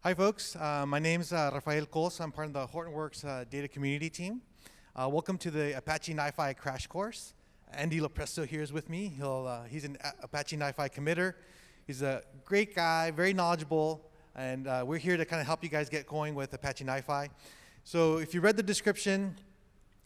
Hi, folks. My name's Rafael Cols. I'm part of the Hortonworks data community team. Welcome to the Apache NiFi crash course. Andy Lopresto here is with me. He's an Apache NiFi committer. He's a great guy, very knowledgeable, and we're here to kind of help you guys get going with Apache NiFi. So if you read the description,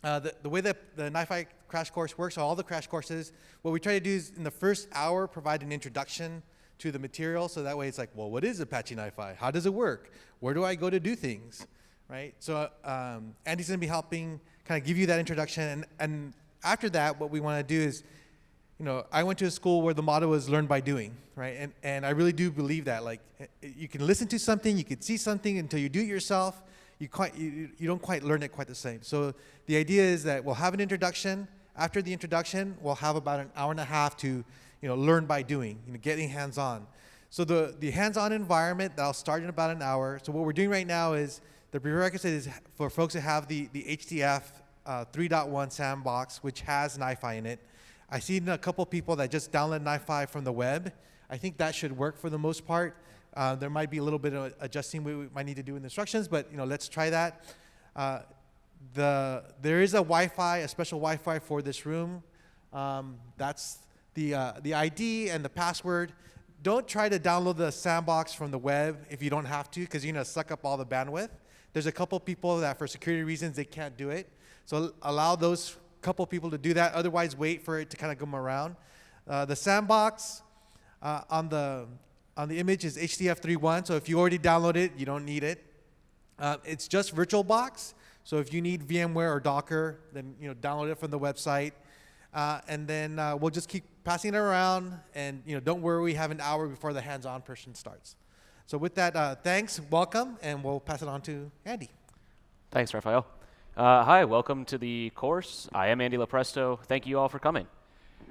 the way that the NiFi crash course works, all the crash courses, what we try to do is in the first hour provide an introduction to the material, so that way it's like, well, what is Apache NiFi? How does it work? Where do I go to do things, right? So Andy's going to be helping kind of give you that introduction, and after that, what we want to do is, I went to a school where the motto was learn by doing, right? And I really do believe that, like, you can listen to something, you can see something until you do it yourself, you don't quite learn it quite the same. So the idea is that we'll have an introduction. After the introduction, we'll have about an hour and a half to learn by doing, getting hands-on. So the hands-on environment, that'll start in about an hour. So what we're doing right now is, the prerequisite is for folks to have the HDF 3.1 Sandbox, which has NiFi in it. I've seen a couple people that just download NiFi from the web. I think that should work for the most part. There might be a little bit of adjusting we might need to do in the instructions, but let's try that. There is a Wi-Fi, a special Wi-Fi for this room. That's the ID and the password. Don't try to download the Sandbox from the web if you don't have to, because you're going to suck up all the bandwidth. There's a couple people that for security reasons they can't do it. So allow those couple people to do that. Otherwise, wait for it to kind of come around. The Sandbox on the image is HDF 3.1. So if you already downloaded it, you don't need it. It's just VirtualBox. So if you need VMware or Docker, then download it from the website. And then we'll just keep passing it around, and don't worry, we have an hour before the hands-on portion starts. So with that, thanks, welcome, and we'll pass it on to Andy. Thanks, Rafael. Hi, welcome to the course. I am Andy Lopresto. Thank you all for coming.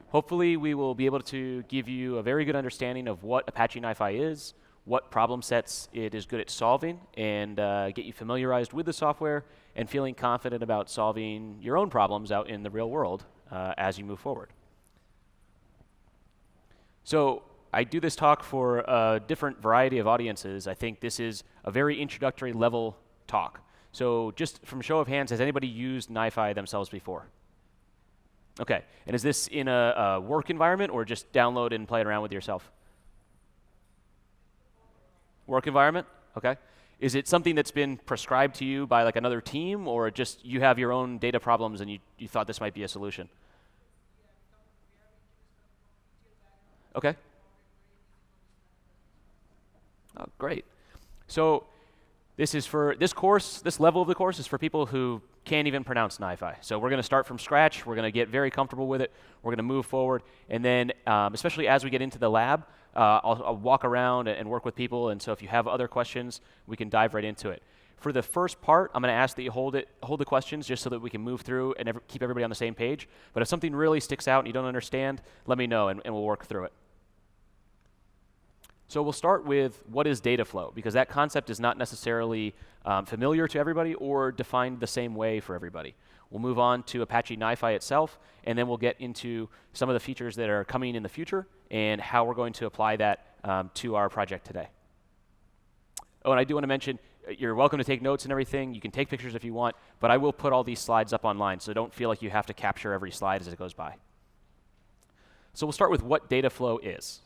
Hopefully, we will be able to give you a very good understanding of what Apache NiFi is, what problem sets it is good at solving, and get you familiarized with the software and feeling confident about solving your own problems out in the real world as you move forward. So I do this talk for a different variety of audiences. I think this is a very introductory level talk. So just from show of hands, has anybody used NiFi themselves before? Okay, and is this in a work environment or just download and play around with yourself? Work environment, okay. Is it something that's been prescribed to you by like another team, or just you have your own data problems and you thought this might be a solution? Okay. Oh, great. So this is for this course, this level of the course is for people who can't even pronounce NiFi. So we're going to start from scratch. We're going to get very comfortable with it. We're going to move forward. And then, especially as we get into the lab, I'll walk around and work with people. And so if you have other questions, we can dive right into it. For the first part, I'm going to ask that you hold the questions just so that we can move through and keep everybody on the same page. But if something really sticks out and you don't understand, let me know and we'll work through it. So we'll start with what is data flow, because that concept is not necessarily familiar to everybody or defined the same way for everybody. We'll move on to Apache NiFi itself, and then we'll get into some of the features that are coming in the future and how we're going to apply that to our project today. Oh, and I do want to mention, you're welcome to take notes and everything. You can take pictures if you want, but I will put all these slides up online, so don't feel like you have to capture every slide as it goes by. So we'll start with what data flow is.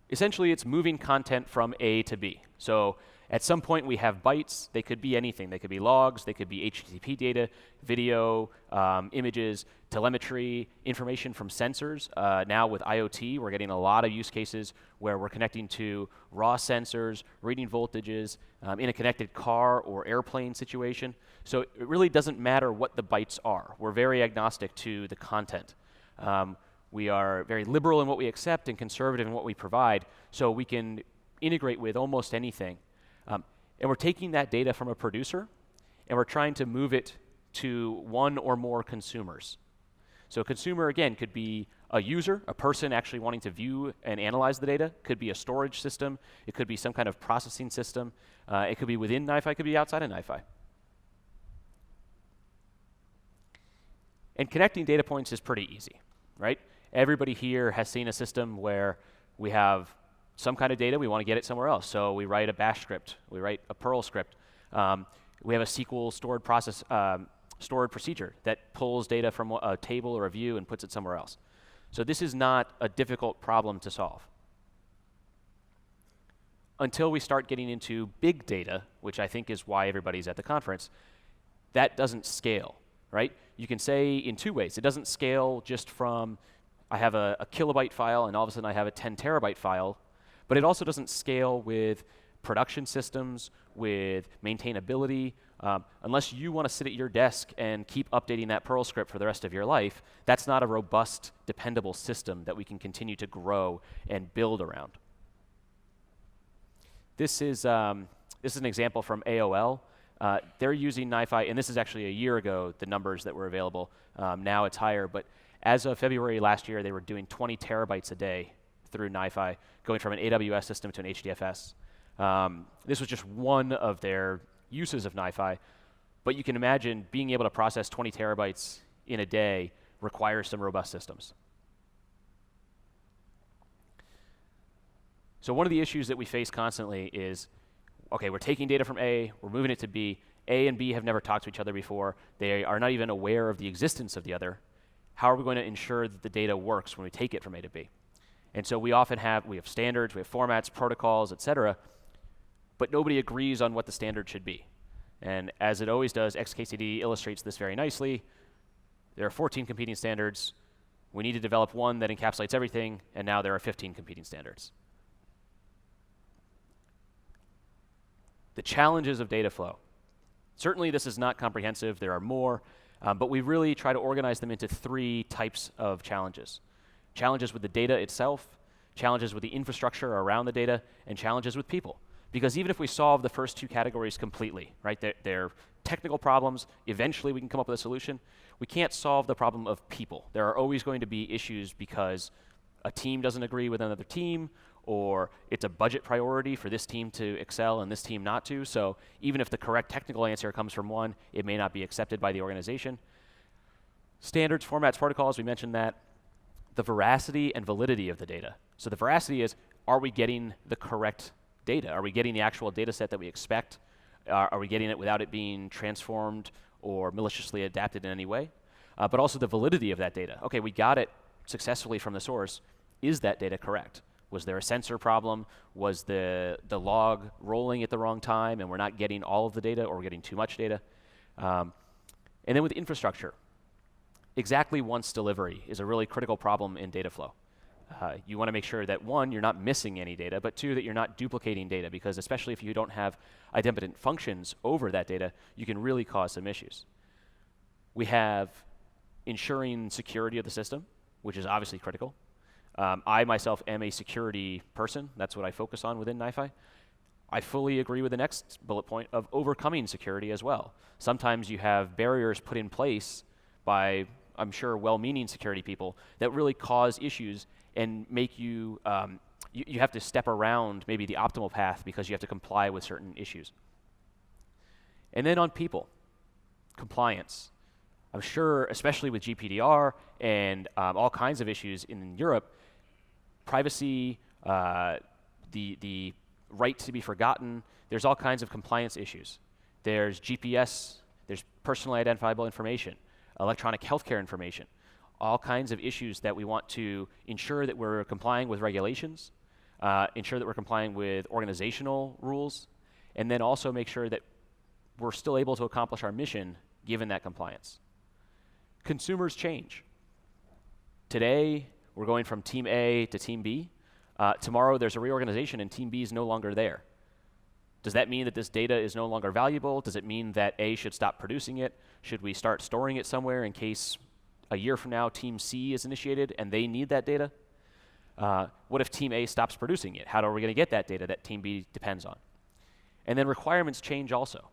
Essentially, it's moving content from A to B. So at some point, we have bytes. They could be anything. They could be logs. They could be HTTP data, video, images, telemetry, information from sensors. Now with IoT, we're getting a lot of use cases where we're connecting to raw sensors, reading voltages, in a connected car or airplane situation. So it really doesn't matter what the bytes are. We're very agnostic to the content. We are very liberal in what we accept and conservative in what we provide, so we can integrate with almost anything. And we're taking that data from a producer, and we're trying to move it to one or more consumers. So a consumer, again, could be a user, a person actually wanting to view and analyze the data. Could be a storage system. It could be some kind of processing system. It could be within NiFi. It could be outside of NiFi. And connecting data points is pretty easy, right? Everybody here has seen a system where we have some kind of data, we want to get it somewhere else. So we write a bash script, we write a Perl script. We have a SQL stored procedure that pulls data from a table or a view and puts it somewhere else. So this is not a difficult problem to solve. Until we start getting into big data, which I think is why everybody's at the conference, that doesn't scale, right? You can say in two ways. It doesn't scale just from, I have a kilobyte file and all of a sudden I have a 10 terabyte file, but it also doesn't scale with production systems, with maintainability. Unless you want to sit at your desk and keep updating that Perl script for the rest of your life, that's not a robust, dependable system that we can continue to grow and build around. This is an example from AOL. They're using NiFi, and this is actually a year ago, the numbers that were available. Now it's higher, but as of February last year, they were doing 20 terabytes a day through NiFi, going from an AWS system to an HDFS. This was just one of their uses of NiFi, but you can imagine being able to process 20 terabytes in a day requires some robust systems. So one of the issues that we face constantly is, okay, we're taking data from A, we're moving it to B. A and B have never talked to each other before. They are not even aware of the existence of the other. How are we going to ensure that the data works when we take it from A to B? And so we often have standards, we have formats, protocols, et cetera, but nobody agrees on what the standard should be. And as it always does, XKCD illustrates this very nicely. There are 14 competing standards. We need to develop one that encapsulates everything, and now there are 15 competing standards. The challenges of data flow. Certainly this is not comprehensive, there are more, but we really try to organize them into three types of challenges. Challenges with the data itself, challenges with the infrastructure around the data, and challenges with people. Because even if we solve the first two categories completely, right, they're technical problems, eventually we can come up with a solution, we can't solve the problem of people. There are always going to be issues because a team doesn't agree with another team, or it's a budget priority for this team to excel and this team not to. So even if the correct technical answer comes from one, it may not be accepted by the organization. Standards, formats, protocols, we mentioned that. The veracity and validity of the data. So the veracity is, are we getting the correct data? Are we getting the actual data set that we expect? Are we getting it without it being transformed or maliciously adapted in any way? But also the validity of that data. Okay, we got it successfully from the source. Is that data correct? Was there a sensor problem? Was the log rolling at the wrong time and we're not getting all of the data, or we're getting too much data? And then with infrastructure, exactly once delivery is a really critical problem in data flow. You want to make sure that one, you're not missing any data, but two, that you're not duplicating data, because especially if you don't have idempotent functions over that data, you can really cause some issues. We have ensuring security of the system, which is obviously critical. I myself am a security person. That's what I focus on within NiFi. I fully agree with the next bullet point of overcoming security as well. Sometimes you have barriers put in place by, I'm sure, well-meaning security people that really cause issues and make you, you have to step around maybe the optimal path because you have to comply with certain issues. And then on people, compliance. I'm sure, especially with GPDR and all kinds of issues in Europe, privacy, the right to be forgotten, there's all kinds of compliance issues. There's GPS, there's personally identifiable information, electronic healthcare information, all kinds of issues that we want to ensure that we're complying with regulations, ensure that we're complying with organizational rules, and then also make sure that we're still able to accomplish our mission given that compliance. Consumers change. Today, we're going from Team A to Team B. Tomorrow, there's a reorganization and Team B is no longer there. Does that mean that this data is no longer valuable? Does it mean that A should stop producing it? Should we start storing it somewhere in case a year from now Team C is initiated and they need that data? What if Team A stops producing it? How are we going to get that data that Team B depends on? And then requirements change also.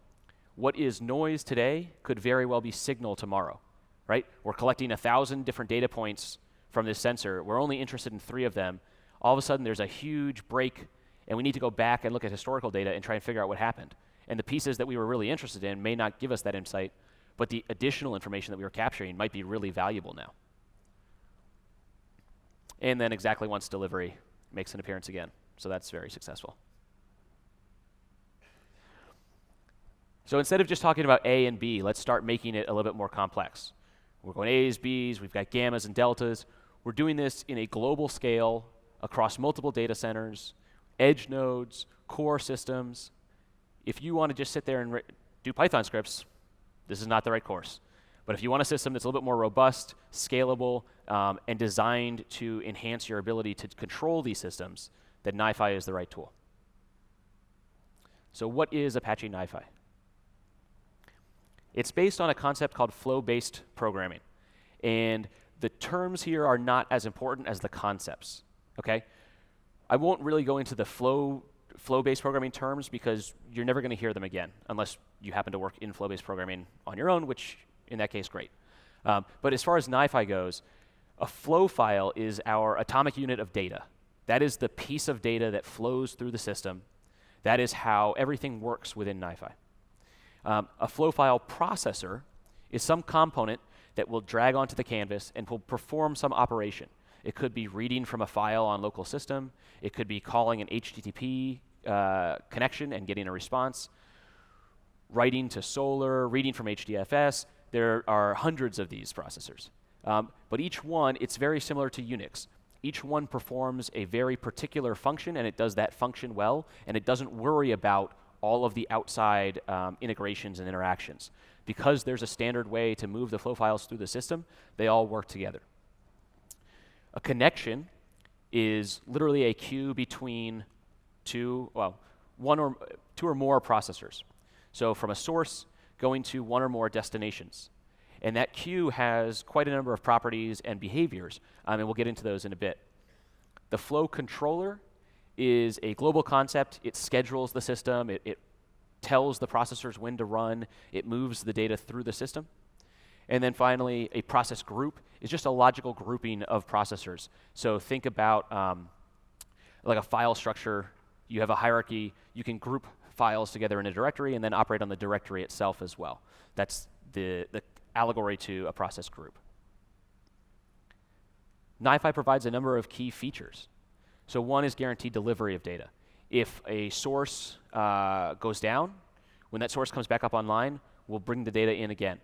What is noise today could very well be signal tomorrow, right? We're collecting 1,000 different data points from this sensor. We're only interested in 3 of them. All of a sudden, there's a huge break, and we need to go back and look at historical data and try and figure out what happened. And the pieces that we were really interested in may not give us that insight, but the additional information that we were capturing might be really valuable now. And then exactly once delivery makes an appearance again. So that's very successful. So instead of just talking about A and B, let's start making it a little bit more complex. We're going A's, B's, we've got gammas and deltas. We're doing this in a global scale across multiple data centers, edge nodes, core systems. If you want to just sit there and do Python scripts, this is not the right course. But if you want a system that's a little bit more robust, scalable, and designed to enhance your ability to control these systems, then NiFi is the right tool. So what is Apache NiFi? It's based on a concept called flow-based programming. And the terms here are not as important as the concepts, okay? I won't really go into the flow-based programming terms because you're never going to hear them again unless you happen to work in flow-based programming on your own, which in that case, great. But as far as NiFi goes, a flow file is our atomic unit of data. That is the piece of data that flows through the system. That is how everything works within NiFi. A flow file processor is some component that will drag onto the canvas and will perform some operation. It could be reading from a file on local system. It could be calling an HTTP connection and getting a response, writing to Solr, reading from HDFS. There are hundreds of these processors. But each one, it's very similar to Unix. Each one performs a very particular function, and it does that function well, and it doesn't worry about all of the outside integrations and interactions. Because there's a standard way to move the flow files through the system, they all work together. A connection is literally a queue between two or more processors. So from a source going to one or more destinations. And that queue has quite a number of properties and behaviors, and we'll get into those in a bit. The flow controller is a global concept. It schedules the system. It tells the processors when to run. It moves the data through the system. And then finally, a process group is just a logical grouping of processors. So think about like a file structure. You have a hierarchy. You can group files together in a directory and then operate on the directory itself as well. That's the allegory to a process group. NiFi provides a number of key features. So one is guaranteed delivery of data. If a source goes down, when that source comes back up online, we'll bring the data in again.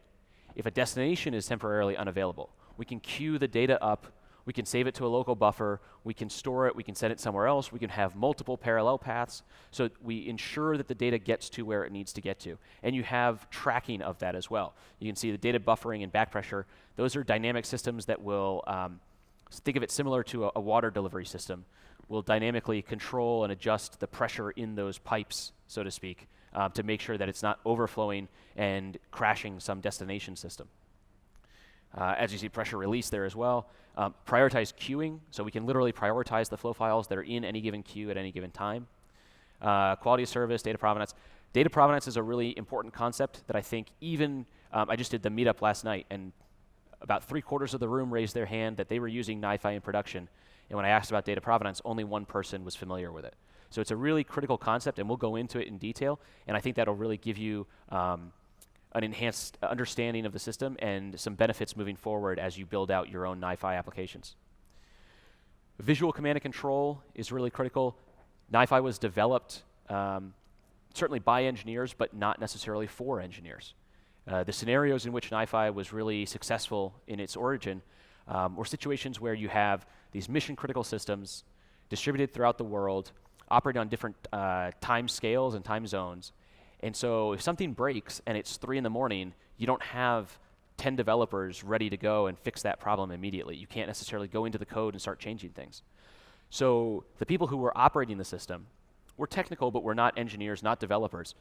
If a destination is temporarily unavailable, we can queue the data up, we can save it to a local buffer, we can store it, we can send it somewhere else, we can have multiple parallel paths, so we ensure that the data gets to where it needs to get to. And you have tracking of that as well. You can see the data buffering and back pressure. Those are dynamic systems that will, think of it similar to a water delivery system, will dynamically control and adjust the pressure in those pipes, so to speak, to make sure that it's not overflowing and crashing some destination system. As you see, pressure release there as well. Prioritize queuing, so we can literally prioritize the flow files that are in any given queue at any given time. Quality of service, data provenance. Data provenance is a really important concept that I think even, I just did the meetup last night, and about 3/4 of the room raised their hand that they were using NiFi in production. And when I asked about data provenance, only one person was familiar with it. So it's a really critical concept, and we'll go into it in detail. And I think that'll really give you an enhanced understanding of the system and some benefits moving forward as you build out your own NiFi applications. Visual command and control is really critical. NiFi was developed certainly by engineers, but not necessarily for engineers. The scenarios in which NiFi was really successful in its origin were situations where you have these mission-critical systems distributed throughout the world, operating on different time scales and time zones. And so if something breaks and it's 3 in the morning, you don't have 10 developers ready to go and fix that problem immediately. You can't necessarily go into the code and start changing things. So the people who were operating the system were technical, but were not engineers, not developers.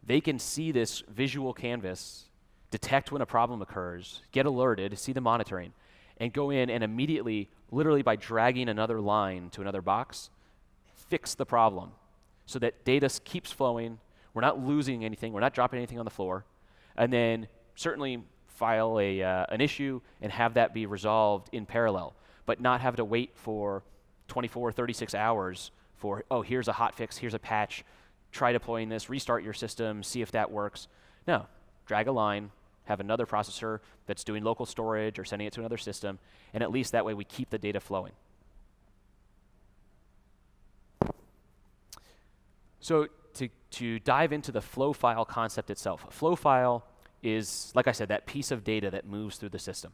They can see this visual canvas, detect when a problem occurs, get alerted, see the monitoring, and go in and immediately, literally by dragging another line to another box, fix the problem so that data keeps flowing, we're not losing anything, we're not dropping anything on the floor, and then certainly file an issue and have that be resolved in parallel, but not have to wait for 24, 36 hours for, oh, here's a hotfix, here's a patch, try deploying this, restart your system, see if that works. No, drag a line, have another processor that's doing local storage or sending it to another system, and at least that way we keep the data flowing. So to dive into the flow file concept itself, a flow file is, like I said, that piece of data that moves through the system.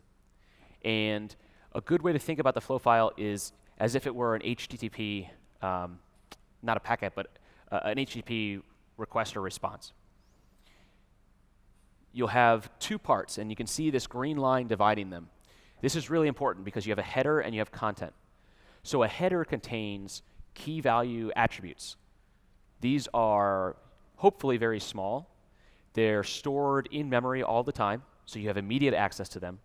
And a good way to think about the flow file is as if it were an HTTP, not a packet, but an HTTP request or response. You'll have two parts, and you can see this green line dividing them. This is really important because you have a header and you have content. So a header contains key value attributes. These are hopefully very small. They're stored in memory all the time, so you have immediate access to them.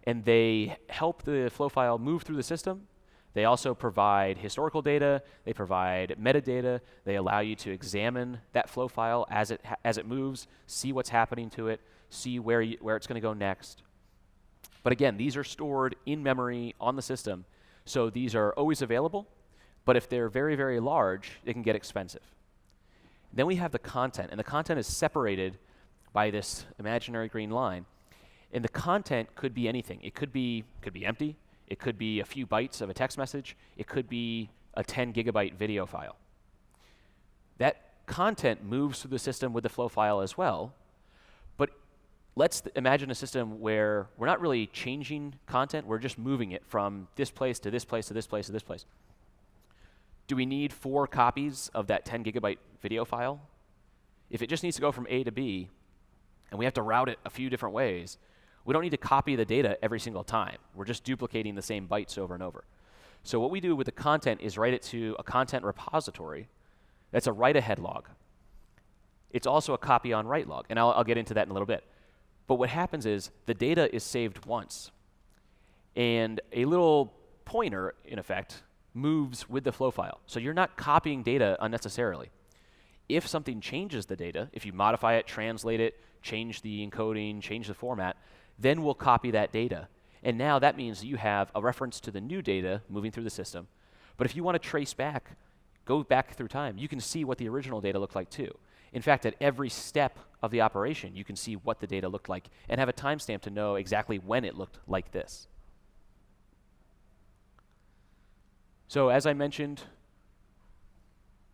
And they help the flow file move through the system. They also provide historical data. They provide metadata. They allow you to examine that flow file as it moves, see what's happening to it, see where it's going to go next. But again, these are stored in memory on the system, so these are always available. But if they're very, very large, they can get expensive. Then we have the content, and the content is separated by this imaginary green line. And the content could be anything. It could be empty. It could be a few bytes of a text message. It could be a 10 gigabyte video file. That content moves through the system with the flow file as well. But let's imagine a system where we're not really changing content. We're just moving it from this place to this place to this place to this place. Do we need 4 copies of that 10 gigabyte video file? If it just needs to go from A to B, and we have to route it a few different ways, we don't need to copy the data every single time. We're just duplicating the same bytes over and over. So what we do with the content is write it to a content repository. That's a write-ahead log. It's also a copy on write log, and I'll get into that in a little bit. But what happens is the data is saved once, and a little pointer, in effect, moves with the flow file. So you're not copying data unnecessarily. If something changes the data, if you modify it, translate it, change the encoding, change the format, then we'll copy that data. And now that means you have a reference to the new data moving through the system. But if you want to trace back, go back through time, you can see what the original data looked like too. In fact, at every step of the operation, you can see what the data looked like and have a timestamp to know exactly when it looked like this. So as I mentioned,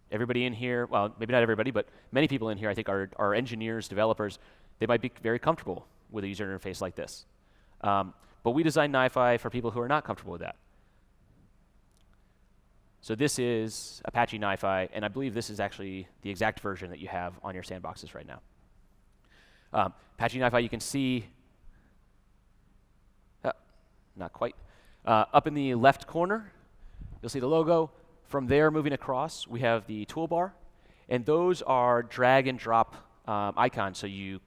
everybody in here, well, maybe not everybody, but many people in here I think are engineers, developers. They might be very comfortable with a user interface like this. But we designed NiFi for people who are not comfortable with that. So this is Apache NiFi, and I believe this is actually the exact version that you have on your sandboxes right now. Apache NiFi, you can see, not quite, up in the left corner, you'll see the logo. From there, moving across, we have the toolbar, and those are drag and drop icons. So you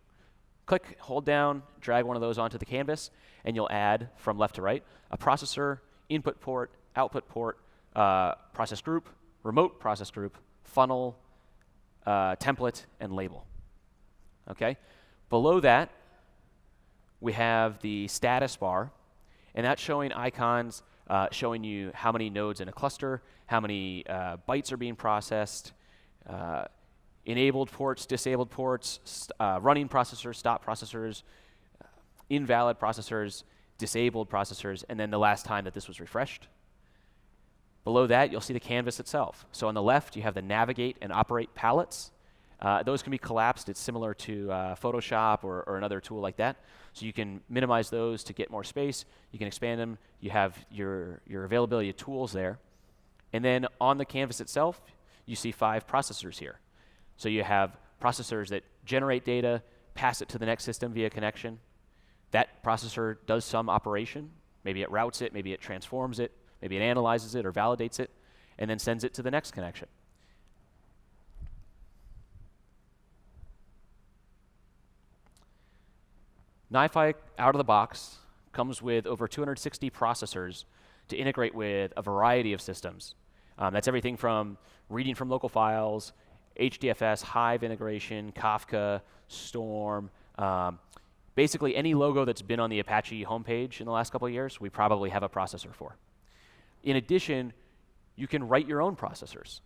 click, hold down, drag one of those onto the canvas, and you'll add from left to right a processor, input port, output port, process group, remote process group, funnel, template, and label. Okay? Below that, we have the status bar, and that's showing icons showing you how many nodes in a cluster, how many bytes are being processed, enabled ports, disabled ports, running processors, stop processors, invalid processors, disabled processors, and then the last time that this was refreshed. Below that, you'll see the canvas itself. So on the left, you have the navigate and operate palettes. Those can be collapsed. It's similar to Photoshop or another tool like that. So you can minimize those to get more space. You can expand them. You have your availability of tools there. And then on the canvas itself, you see 5 processors here. So you have processors that generate data, pass it to the next system via connection. That processor does some operation. Maybe it routes it, maybe it transforms it, maybe it analyzes it or validates it, and then sends it to the next connection. NiFi, out of the box, comes with over 260 processors to integrate with a variety of systems. That's everything from reading from local files, HDFS, Hive integration, Kafka, Storm. Basically, any logo that's been on the Apache homepage in the last couple of years, we probably have a processor for. In addition, you can write your own processors.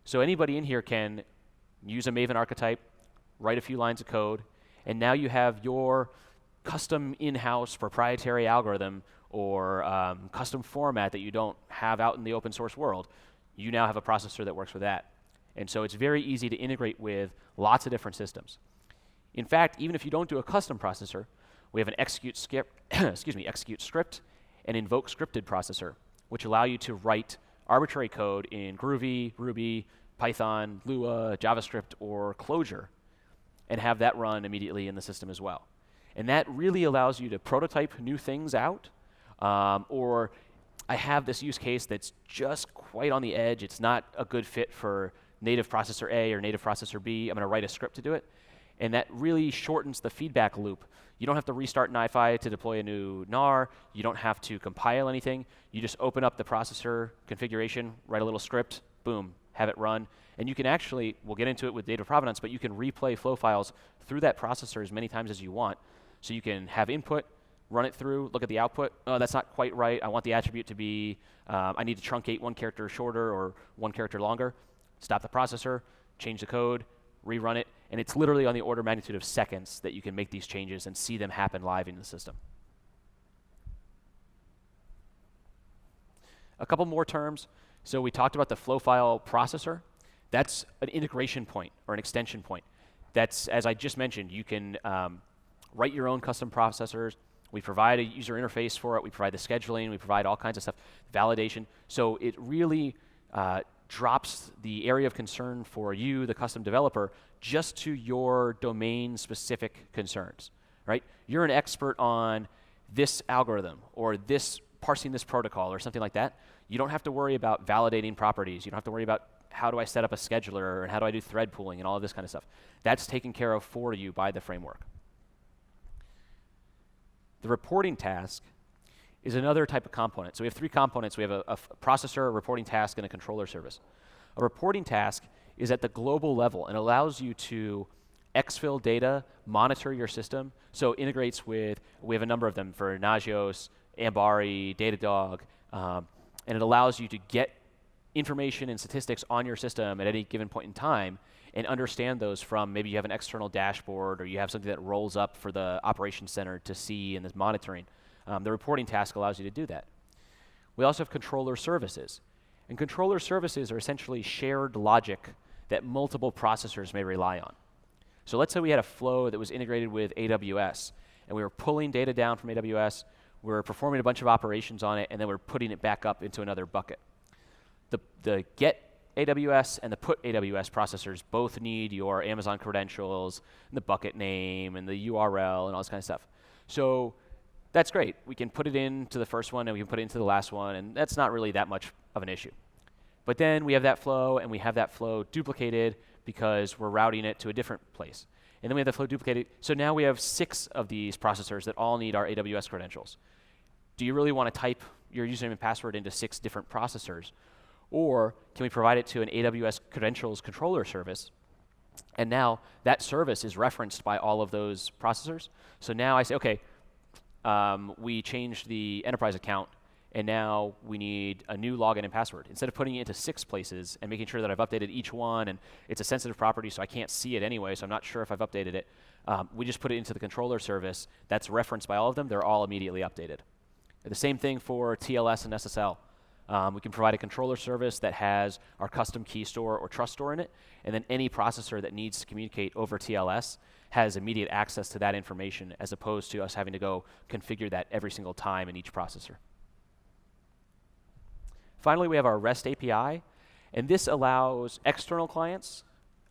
So anybody in here can use a Maven archetype, write a few lines of code, and now you have your custom in-house proprietary algorithm or custom format that you don't have out in the open source world. You now have a processor that works with that. And so it's very easy to integrate with lots of different systems. In fact, even if you don't do a custom processor, we have an execute script, execute script and invoke scripted processor, which allow you to write arbitrary code in Groovy, Ruby, Python, Lua, JavaScript, or Clojure, and have that run immediately in the system as well. And that really allows you to prototype new things out, or I have this use case that's just quite on the edge. It's not a good fit for native processor A or native processor B. I'm going to write a script to do it. And that really shortens the feedback loop. You don't have to restart NiFi to deploy a new NAR. You don't have to compile anything. You just open up the processor configuration, write a little script, boom, have it run. And you can actually, we'll get into it with data provenance, but you can replay flow files through that processor as many times as you want. So you can have input, run it through, look at the output. Oh, that's not quite right. I want the attribute to be, I need to truncate one character shorter or one character longer. Stop the processor, change the code, rerun it, and it's literally on the order of magnitude of seconds that you can make these changes and see them happen live in the system. A couple more terms. So we talked about the flow file processor. That's an integration point or an extension point. That's, as I just mentioned, you can write your own custom processors. We provide a user interface for it. We provide the scheduling. We provide all kinds of stuff, validation. So it really drops the area of concern for you, the custom developer, just to your domain-specific concerns, right? You're an expert on this algorithm or this parsing this protocol or something like that. You don't have to worry about validating properties. You don't have to worry about how do I set up a scheduler and how do I do thread pooling and all of this kind of stuff. That's taken care of for you by the framework. The reporting task is another type of component. So we have three components. We have a processor, a reporting task, and a controller service. A reporting task is at the global level and allows you to exfil data, monitor your system. So integrates with, we have a number of them for Nagios, Ambari, Datadog, and it allows you to get information and statistics on your system at any given point in time and understand those from maybe you have an external dashboard or you have something that rolls up for the operations center to see in this monitoring. The reporting task allows you to do that. We also have controller services. And controller services are essentially shared logic that multiple processors may rely on. So let's say we had a flow that was integrated with AWS, and we were pulling data down from AWS, we were performing a bunch of operations on it, and then we're putting it back up into another bucket. The get AWS and the put AWS processors both need your Amazon credentials, and the bucket name, and the URL, and all this kind of stuff. So that's great. We can put it into the first one, and we can put it into the last one, and that's not really that much of an issue. But then we have that flow, and we have that flow duplicated because we're routing it to a different place. And then we have the flow duplicated. So now we have 6 of these processors that all need our AWS credentials. Do you really want to type your username and password into 6 different processors? Or can we provide it to an AWS credentials controller service? And now that service is referenced by all of those processors. So now I say, okay, we changed the enterprise account, and now we need a new login and password. Instead of putting it into 6 places and making sure that I've updated each one, and it's a sensitive property, so I can't see it anyway, so I'm not sure if I've updated it, we just put it into the controller service that's referenced by all of them. They're all immediately updated. The same thing for TLS and SSL. We can provide a controller service that has our custom key store or trust store in it, and then any processor that needs to communicate over TLS has immediate access to that information as opposed to us having to go configure that every single time in each processor. Finally, we have our REST API, and this allows external clients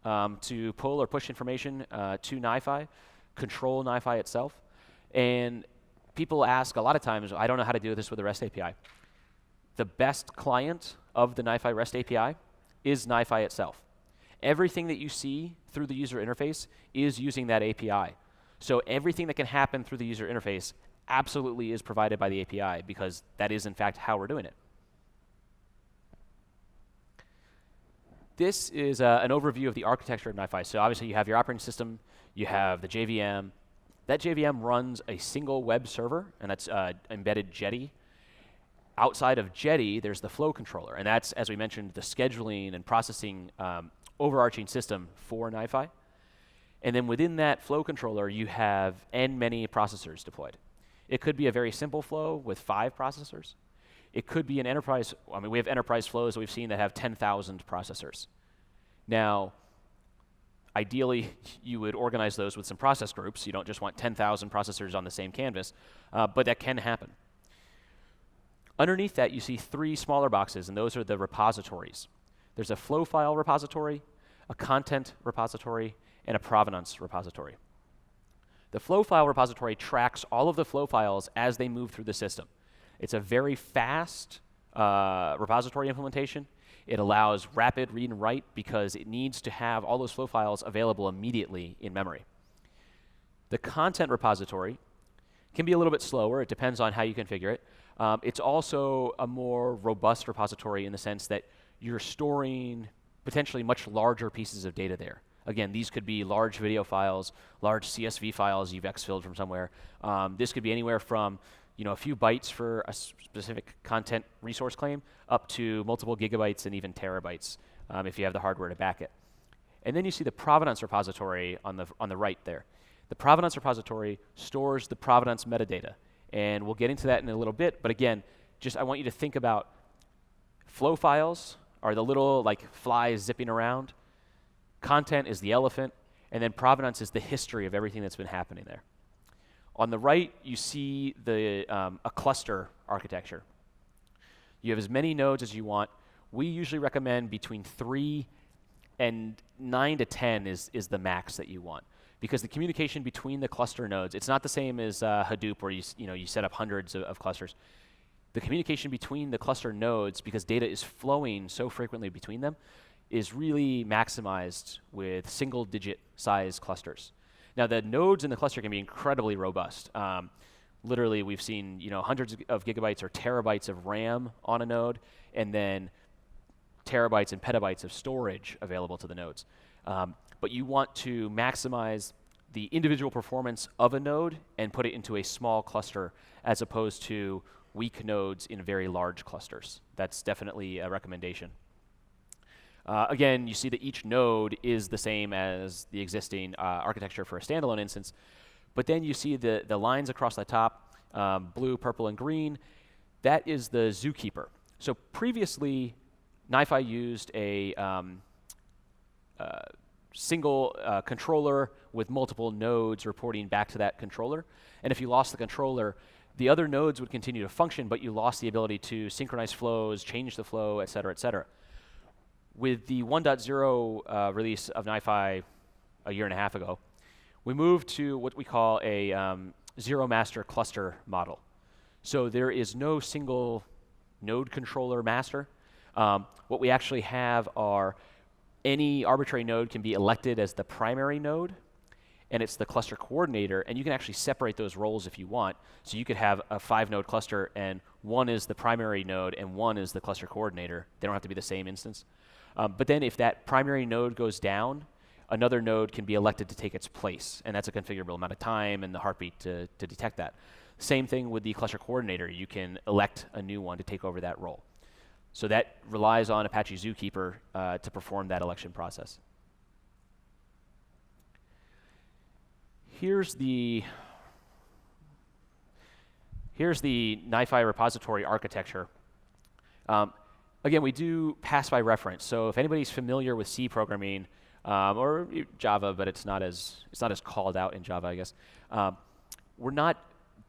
to pull or push information to NiFi, control NiFi itself. And people ask a lot of times, I don't know how to do this with the REST API. The best client of the NiFi REST API is NiFi itself. Everything that you see through the user interface is using that API. So everything that can happen through the user interface absolutely is provided by the API because that is, in fact, how we're doing it. This is an overview of the architecture of NiFi. So obviously you have your operating system, you have the JVM. That JVM runs a single web server, and that's embedded Jetty. Outside of Jetty, there's the flow controller, and that's, as we mentioned, the scheduling and processing overarching system for NiFi. And then within that flow controller, you have many processors deployed. It could be a very simple flow with 5 processors. It could be an enterprise. I mean, we have enterprise flows that we've seen that have 10,000 processors. Now, ideally, you would organize those with some process groups. You don't just want 10,000 processors on the same canvas, but that can happen. Underneath that, you see 3 smaller boxes, and those are the repositories. There's a flow file repository, a content repository, and a provenance repository. The flow file repository tracks all of the flow files as they move through the system. It's a very fast repository implementation. It allows rapid read and write because it needs to have all those flow files available immediately in memory. The content repository can be a little bit slower. It depends on how you configure it. It's also a more robust repository in the sense that you're storing potentially much larger pieces of data there. Again, these could be large video files, large CSV files you've exfilled from somewhere. This could be anywhere from a few bytes for a specific content resource claim up to multiple gigabytes and even terabytes if you have the hardware to back it. And then you see the provenance repository on the right there. The provenance repository stores the provenance metadata. And we'll get into that in a little bit. But again, I want you to think about flow files are the little like flies zipping around. Content is the elephant. And then provenance is the history of everything that's been happening there. On the right, you see a cluster architecture. You have as many nodes as you want. We usually recommend between 3 and 9 to 10 is the max that you want. Because the communication between the cluster nodes, it's not the same as Hadoop where you set up hundreds of clusters. The communication between the cluster nodes, because data is flowing so frequently between them, is really maximized with single-digit size clusters. Now, the nodes in the cluster can be incredibly robust. Literally, we've seen hundreds of gigabytes or terabytes of RAM on a node, and then terabytes and petabytes of storage available to the nodes. But you want to maximize the individual performance of a node and put it into a small cluster as opposed to weak nodes in very large clusters. That's definitely a recommendation. Again, you see that each node is the same as the existing architecture for a standalone instance. But then you see the lines across the top, blue, purple, and green. That is the zookeeper. So previously, NiFi used a single controller with multiple nodes reporting back to that controller. And if you lost the controller, the other nodes would continue to function, but you lost the ability to synchronize flows, change the flow, et cetera, et cetera. With the 1.0 release of NiFi a year and a half ago, we moved to what we call a zero master cluster model. So there is no single node controller master. What we actually have are any arbitrary node can be elected as the primary node, and it's the cluster coordinator, and you can actually separate those roles if you want. So you could have a 5-node cluster, and one is the primary node, and one is the cluster coordinator. They don't have to be the same instance. But then if that primary node goes down, another node can be elected to take its place, and that's a configurable amount of time and the heartbeat to detect that. Same thing with the cluster coordinator. You can elect a new one to take over that role. So that relies on Apache Zookeeper to perform that election process. Here's the NiFi repository architecture. Again, we do pass by reference. So if anybody's familiar with C programming or Java, but it's not as called out in Java, I guess. We're not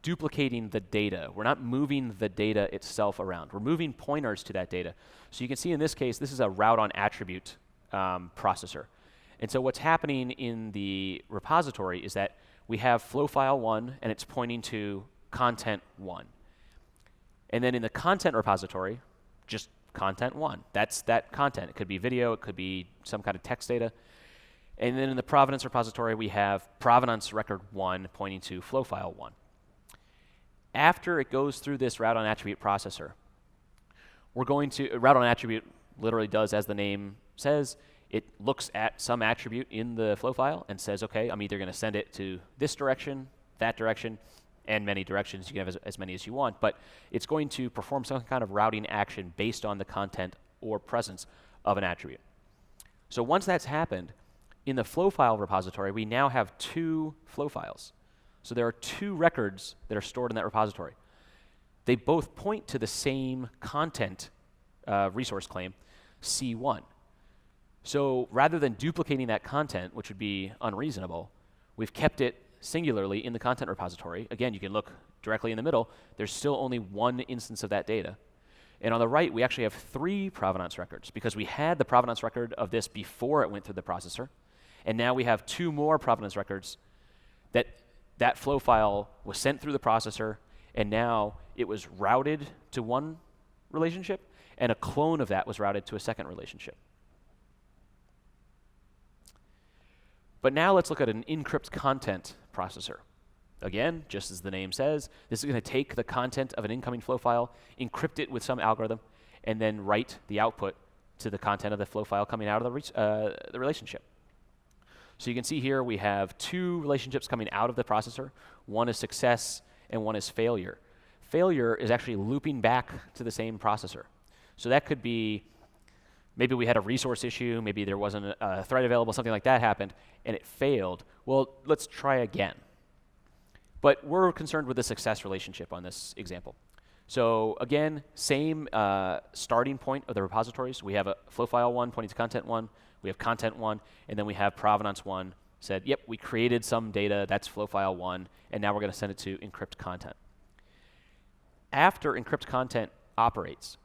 duplicating the data. We're not moving the data itself around. We're moving pointers to that data. So you can see in this case, this is a route on attribute processor. And so what's happening in the repository is that we have flow file 1, and it's pointing to content 1. And then in the content repository, just content 1. That's that content. It could be video. It could be some kind of text data. And then in the provenance repository, we have provenance record 1 pointing to flow file 1. After it goes through this route on attribute processor, we're going to, route on attribute literally does as the name says, it looks at some attribute in the flow file and says, okay, I'm either going to send it to this direction, that direction, and many directions. You can have as many as you want, but it's going to perform some kind of routing action based on the content or presence of an attribute. So once that's happened, in the flow file repository, we now have 2 flow files. So there are 2 records that are stored in that repository. They both point to the same content resource claim, C1. So rather than duplicating that content, which would be unreasonable, we've kept it singularly in the content repository. Again, you can look directly in the middle. There's still only one instance of that data. And on the right, we actually have 3 provenance records because we had the provenance record of this before it went through the processor. And now we have 2 more provenance records that flow file was sent through the processor, and now it was routed to one relationship, and a clone of that was routed to a second relationship. But now let's look at an encrypt content processor. Again, just as the name says, this is going to take the content of an incoming flow file, encrypt it with some algorithm, and then write the output to the content of the flow file coming out of the relationship. So you can see here we have 2 relationships coming out of the processor. One is success and one is failure. Failure is actually looping back to the same processor. So that could be maybe we had a resource issue, maybe there wasn't a thread available, something like that happened, and it failed. Well, let's try again. But we're concerned with the success relationship on this example. So again, same starting point of the repositories. We have a flow file 1 pointing to content 1, we have content 1, and then we have provenance 1 said, yep, we created some data, that's flow file 1, and now we're going to send it to encrypt content. After encrypt content operates,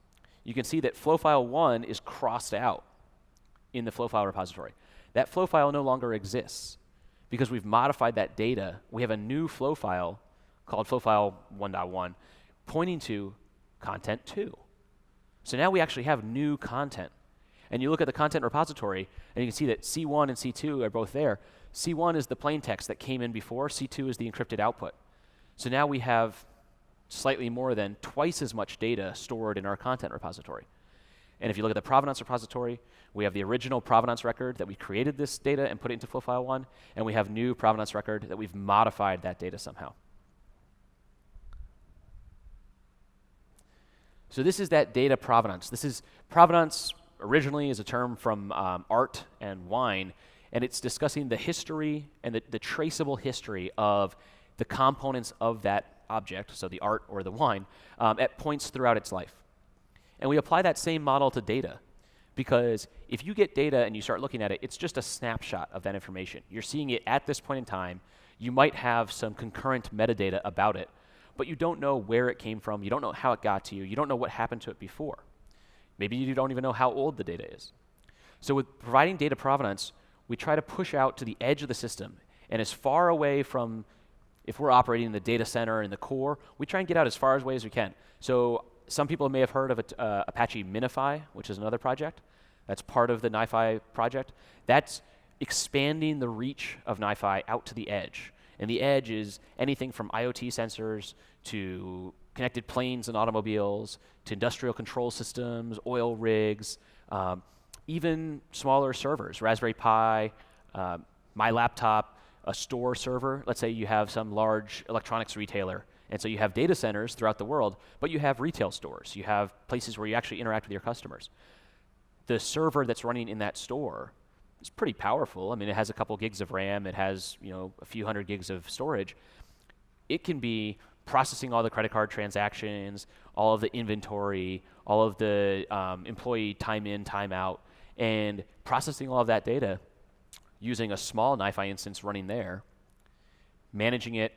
you can see that flow file 1 is crossed out in the flow file repository. That flow file no longer exists because we've modified that data. We have a new flow file called flow file 1.1 pointing to content 2. So now we actually have new content. And you look at the content repository, and you can see that C1 and C2 are both there. C1 is the plain text that came in before. C2 is the encrypted output. So now we have slightly more than twice as much data stored in our content repository. And if you look at the provenance repository, we have the original provenance record that we created this data and put it into flow file 1, and we have new provenance record that we've modified that data somehow. So this is that data provenance. This is provenance originally is a term from art and wine, and it's discussing the history and the traceable history of the components of that object, so the art or the wine, at points throughout its life. And we apply that same model to data because if you get data and you start looking at it, it's just a snapshot of that information. You're seeing it at this point in time. You might have some concurrent metadata about it, but you don't know where it came from. You don't know how it got to you. You don't know what happened to it before. Maybe you don't even know how old the data is. So with providing data provenance, we try to push out to the edge of the system and as far away from, if we're operating in the data center and the core, we try and get out as far away as we can. So some people may have heard of Apache NiFi, which is another project. That's part of the NiFi project. That's expanding the reach of NiFi out to the edge. And the edge is anything from IoT sensors to connected planes and automobiles to industrial control systems, oil rigs, even smaller servers, Raspberry Pi, my laptop, a store server. Let's say you have some large electronics retailer, and so you have data centers throughout the world, but you have retail stores. You have places where you actually interact with your customers. The server that's running in that store is pretty powerful. I mean, it has a couple gigs of RAM. It has, a few hundred gigs of storage. It can be processing all the credit card transactions, all of the inventory, all of the employee time in, time out, and processing all of that data using a small NiFi instance running there, managing it,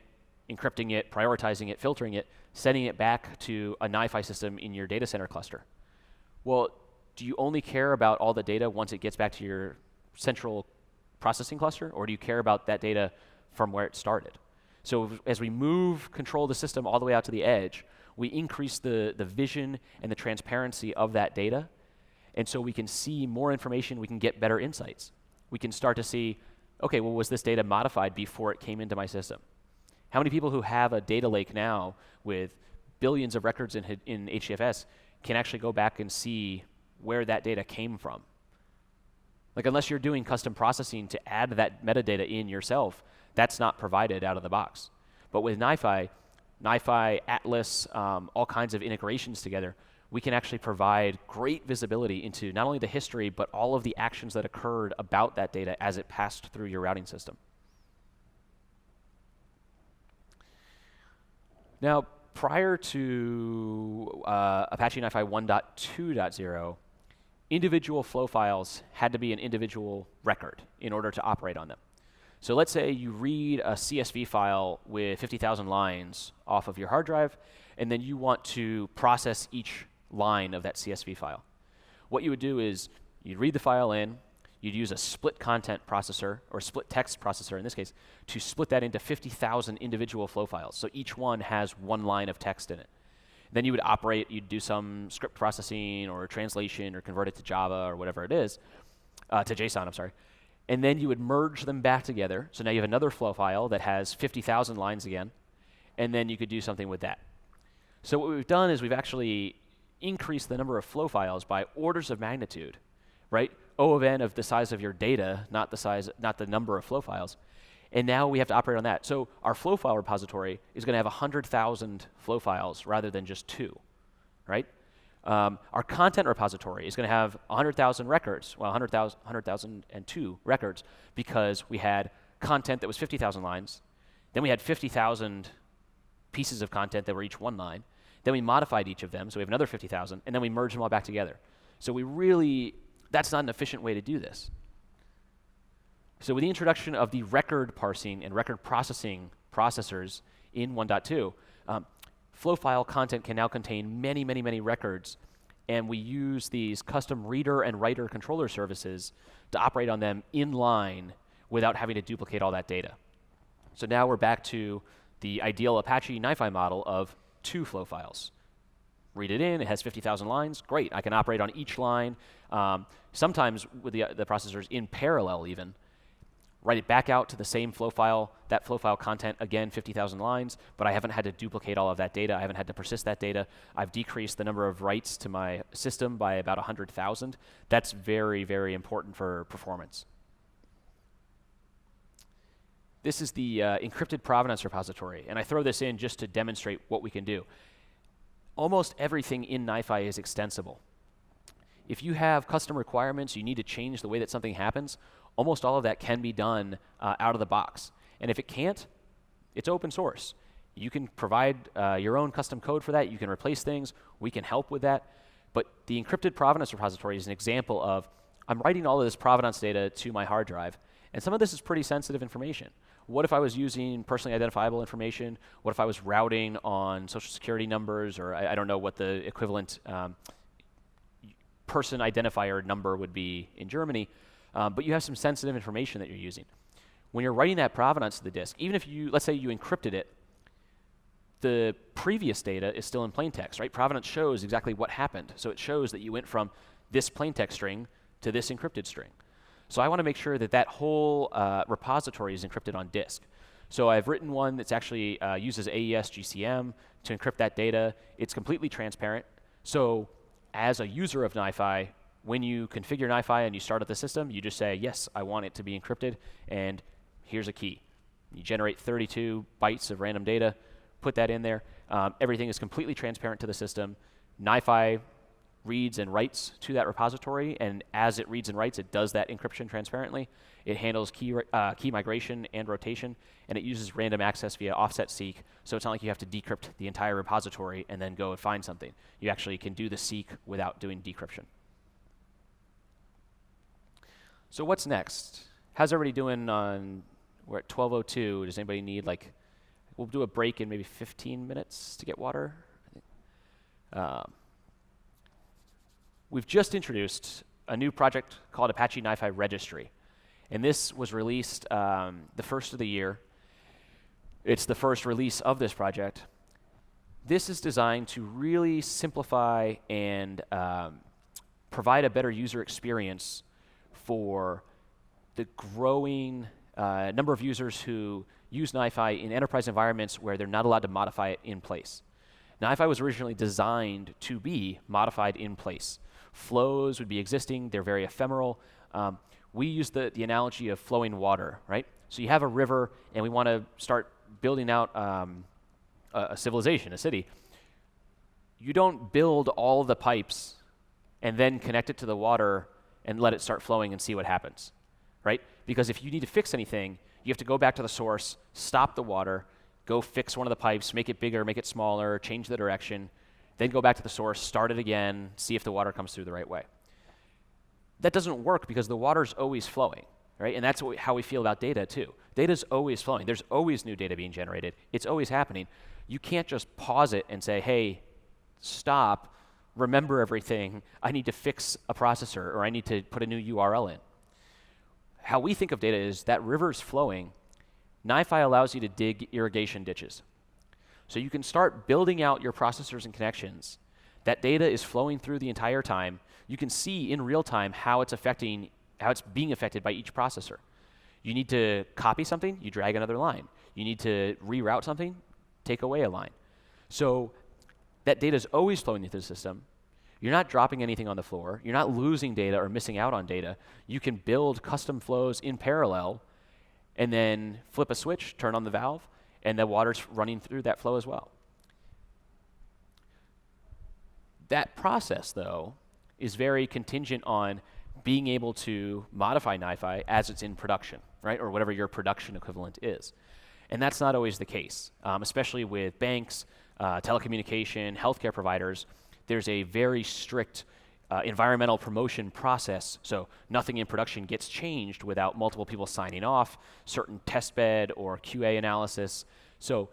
encrypting it, prioritizing it, filtering it, sending it back to a NiFi system in your data center cluster. Well, do you only care about all the data once it gets back to your central processing cluster, or do you care about that data from where it started? So as we move control of the system all the way out to the edge, we increase the vision and the transparency of that data, and so we can see more information, we can get better insights. We can start to see, okay, well, was this data modified before it came into my system? How many people who have a data lake now with billions of records in HDFS can actually go back and see where that data came from? Like, unless you're doing custom processing to add that metadata in yourself, that's not provided out of the box. But with NiFi, Atlas, all kinds of integrations together, we can actually provide great visibility into not only the history, but all of the actions that occurred about that data as it passed through your routing system. Now, prior to Apache NiFi 1.2.0, individual flow files had to be an individual record in order to operate on them. So let's say you read a CSV file with 50,000 lines off of your hard drive, and then you want to process each line of that CSV file. What you would do is you'd read the file in, you'd use a split content processor, or split text processor in this case, to split that into 50,000 individual flow files. So each one has one line of text in it. Then you would operate, you'd do some script processing or translation or convert it to Java or whatever it is, to JSON, I'm sorry. And then you would merge them back together. So now you have another flow file that has 50,000 lines again, and then you could do something with that. So what we've done is we've actually increased the number of flow files by orders of magnitude, right? O of n of the size of your data, not the number of flow files. And now we have to operate on that. So our flow file repository is going to have 100,000 flow files rather than just 2, right? Our content repository is going to have 100,000 records, well, 100,002 records, because we had content that was 50,000 lines. Then we had 50,000 pieces of content that were each one line. Then we modified each of them, so we have another 50,000, and then we merged them all back together. So that's not an efficient way to do this. So with the introduction of the record parsing and record processing processors in 1.2, flow file content can now contain many, many, many records, and we use these custom reader and writer controller services to operate on them in line without having to duplicate all that data. So now we're back to the ideal Apache NiFi model of 2 flow files. Read it in, it has 50,000 lines, great, I can operate on each line, sometimes with the processors in parallel even, write it back out to the same flow file, that flow file content, again, 50,000 lines, but I haven't had to duplicate all of that data. I haven't had to persist that data. I've decreased the number of writes to my system by about 100,000. That's very, very important for performance. This is the Encrypted Provenance repository, and I throw this in just to demonstrate what we can do. Almost everything in NiFi is extensible. If you have custom requirements, you need to change the way that something happens, almost all of that can be done out of the box. And if it can't, it's open source. You can provide your own custom code for that. You can replace things. We can help with that. But the Encrypted Provenance repository is an example of, I'm writing all of this provenance data to my hard drive, and some of this is pretty sensitive information. What if I was using personally identifiable information? What if I was routing on social security numbers, or I don't know what the equivalent person identifier number would be in Germany, but you have some sensitive information that you're using. When you're writing that provenance to the disk, even if let's say you encrypted it, the previous data is still in plain text, right? Provenance shows exactly what happened. So it shows that you went from this plain text string to this encrypted string. So I want to make sure that that whole repository is encrypted on disk. So I've written one that's actually uses AES GCM to encrypt that data. It's completely transparent. So as a user of NiFi, when you configure NiFi and you start up the system, you just say, yes, I want it to be encrypted, and here's a key. You generate 32 bytes of random data, put that in there. Everything is completely transparent to the system. NiFi reads and writes to that repository, and as it reads and writes, it does that encryption transparently. It handles key migration and rotation, and it uses random access via offset seek, so it's not like you have to decrypt the entire repository and then go and find something. You actually can do the seek without doing decryption. So what's next? How's everybody doing we're at 12:02. Does anybody need, we'll do a break in maybe 15 minutes to get water? We've just introduced a new project called Apache NiFi Registry. And this was released the first of the year. It's the first release of this project. This is designed to really simplify and provide a better user experience for the growing number of users who use NiFi in enterprise environments where they're not allowed to modify it in place. NiFi was originally designed to be modified in place. Flows would be existing, they're very ephemeral. We use the analogy of flowing water, right? So you have a river and we want to start building out a civilization, a city. You don't build all the pipes and then connect it to the water and let it start flowing and see what happens, right? Because if you need to fix anything, you have to go back to the source, stop the water, go fix one of the pipes, make it bigger, make it smaller, change the direction, then go back to the source, start it again, see if the water comes through the right way. that doesn't work because the water's always flowing, right? And that's how we feel about data too. Data's always flowing. There's always new data being generated. It's always happening. You can't just pause it and say, hey, stop, remember everything. I need to fix a processor, or I need to put a new URL in. How we think of data is that river's flowing. NiFi allows you to dig irrigation ditches. So you can start building out your processors and connections. That data is flowing through the entire time. You can see in real time how it's being affected by each processor. You need to copy something, you drag another line. You need to reroute something, take away a line. So that data is always flowing through the system. You're not dropping anything on the floor. You're not losing data or missing out on data. You can build custom flows in parallel and then flip a switch, turn on the valve, and the water's running through that flow as well. That process, though, is very contingent on being able to modify NiFi as it's in production, right? Or whatever your production equivalent is. And that's not always the case, especially with banks, telecommunication, healthcare providers. There's a very strict environmental promotion process, so nothing in production gets changed without multiple people signing off, certain test bed or QA analysis. So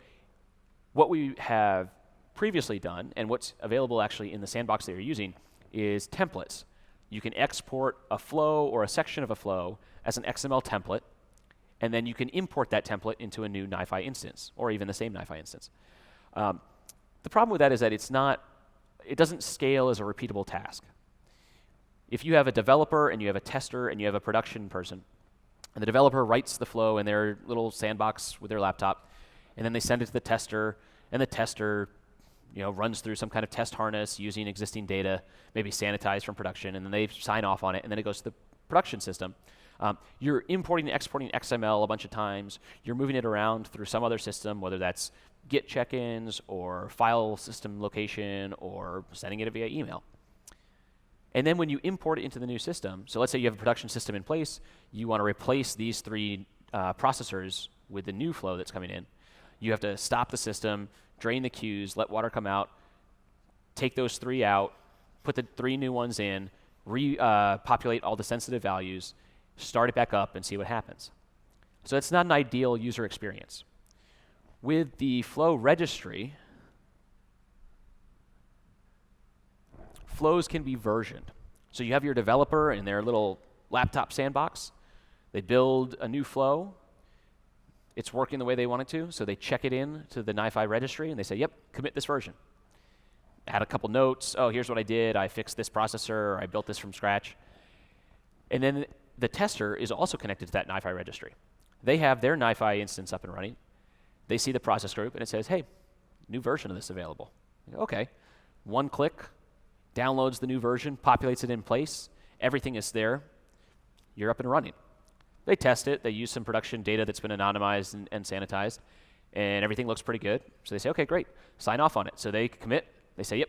what we have previously done, and what's available actually in the sandbox that you're using, is templates. You can export a flow or a section of a flow as an XML template, and then you can import that template into a new NiFi instance, or even the same NiFi instance. The problem with that is that it doesn't scale as a repeatable task. If you have a developer and you have a tester and you have a production person, and the developer writes the flow in their little sandbox with their laptop, and then they send it to the tester, and the tester runs through some kind of test harness using existing data, maybe sanitized from production, and then they sign off on it, and then it goes to the production system. You're importing and exporting XML a bunch of times. You're moving it around through some other system, whether that's Git check-ins or file system location or sending it via email. And then when you import it into the new system, so let's say you have a production system in place, you want to replace these three processors with the new flow that's coming in. You have to stop the system, drain the queues, let water come out, take those three out, put the three new ones in, populate all the sensitive values, start it back up, and see what happens. So it's not an ideal user experience. With the flow registry, flows can be versioned. So you have your developer in their little laptop sandbox. They build a new flow. It's working the way they want it to, so they check it in to the NiFi registry, and they say, yep, commit this version. Add a couple notes. Oh, here's what I did. I fixed this processor, or I built this from scratch. And then the tester is also connected to that NiFi registry. They have their NiFi instance up and running. They see the process group, and it says, hey, new version of this available. Okay. One click, downloads the new version, populates it in place. Everything is there. You're up and running. They test it. They use some production data that's been anonymized and sanitized, and everything looks pretty good. So they say, okay, great. Sign off on it. So they commit. They say, yep,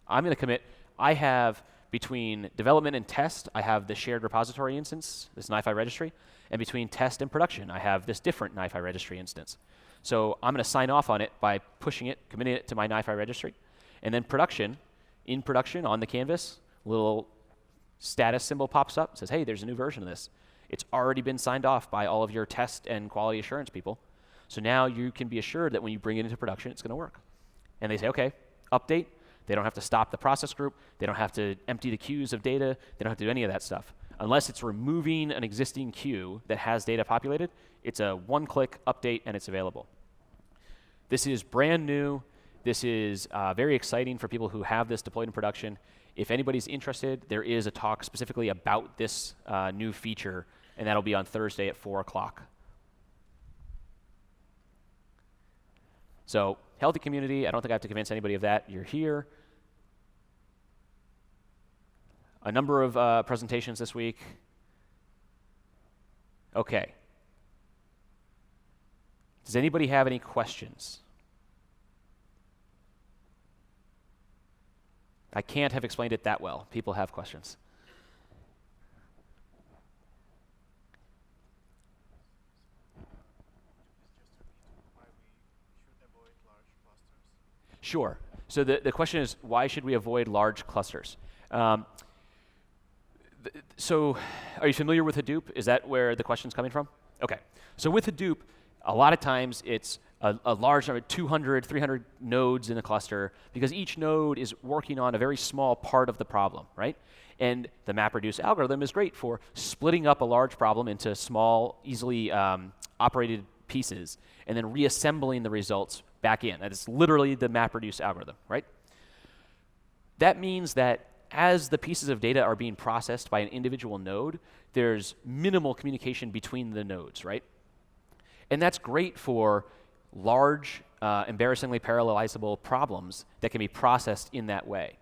I'm going to commit. I have, between development and test, I have the shared repository instance, this NiFi registry, and between test and production, I have this different NiFi registry instance. So I'm going to sign off on it by pushing it, committing it to my NiFi registry. And then in production on the canvas, a little status symbol pops up, says, hey, there's a new version of this. It's already been signed off by all of your test and quality assurance people. So now you can be assured that when you bring it into production, it's going to work. And they say, okay, update. They don't have to stop the process group. They don't have to empty the queues of data. They don't have to do any of that stuff. Unless it's removing an existing queue that has data populated, it's a one-click update and it's available. This is brand new. This is very exciting for people who have this deployed in production. If anybody's interested, there is a talk specifically about this new feature, and that'll be on Thursday at 4 o'clock. So, healthy community. I don't think I have to convince anybody of that. You're here. A number of presentations this week. Okay. Does anybody have any questions? I can't have explained it that well. People have questions. Sure. So the question is, why should we avoid large clusters? The So are you familiar with Hadoop? Is that where the question's coming from? Okay. So with Hadoop, a lot of times it's a large number, 200, 300 nodes in a cluster, because each node is working on a very small part of the problem, right? And the MapReduce algorithm is great for splitting up a large problem into small, easily operated pieces, and then reassembling the results back in. That is literally the MapReduce algorithm, right? That means that as the pieces of data are being processed by an individual node, there's minimal communication between the nodes, right? And that's great for large, embarrassingly parallelizable problems that can be processed in that way.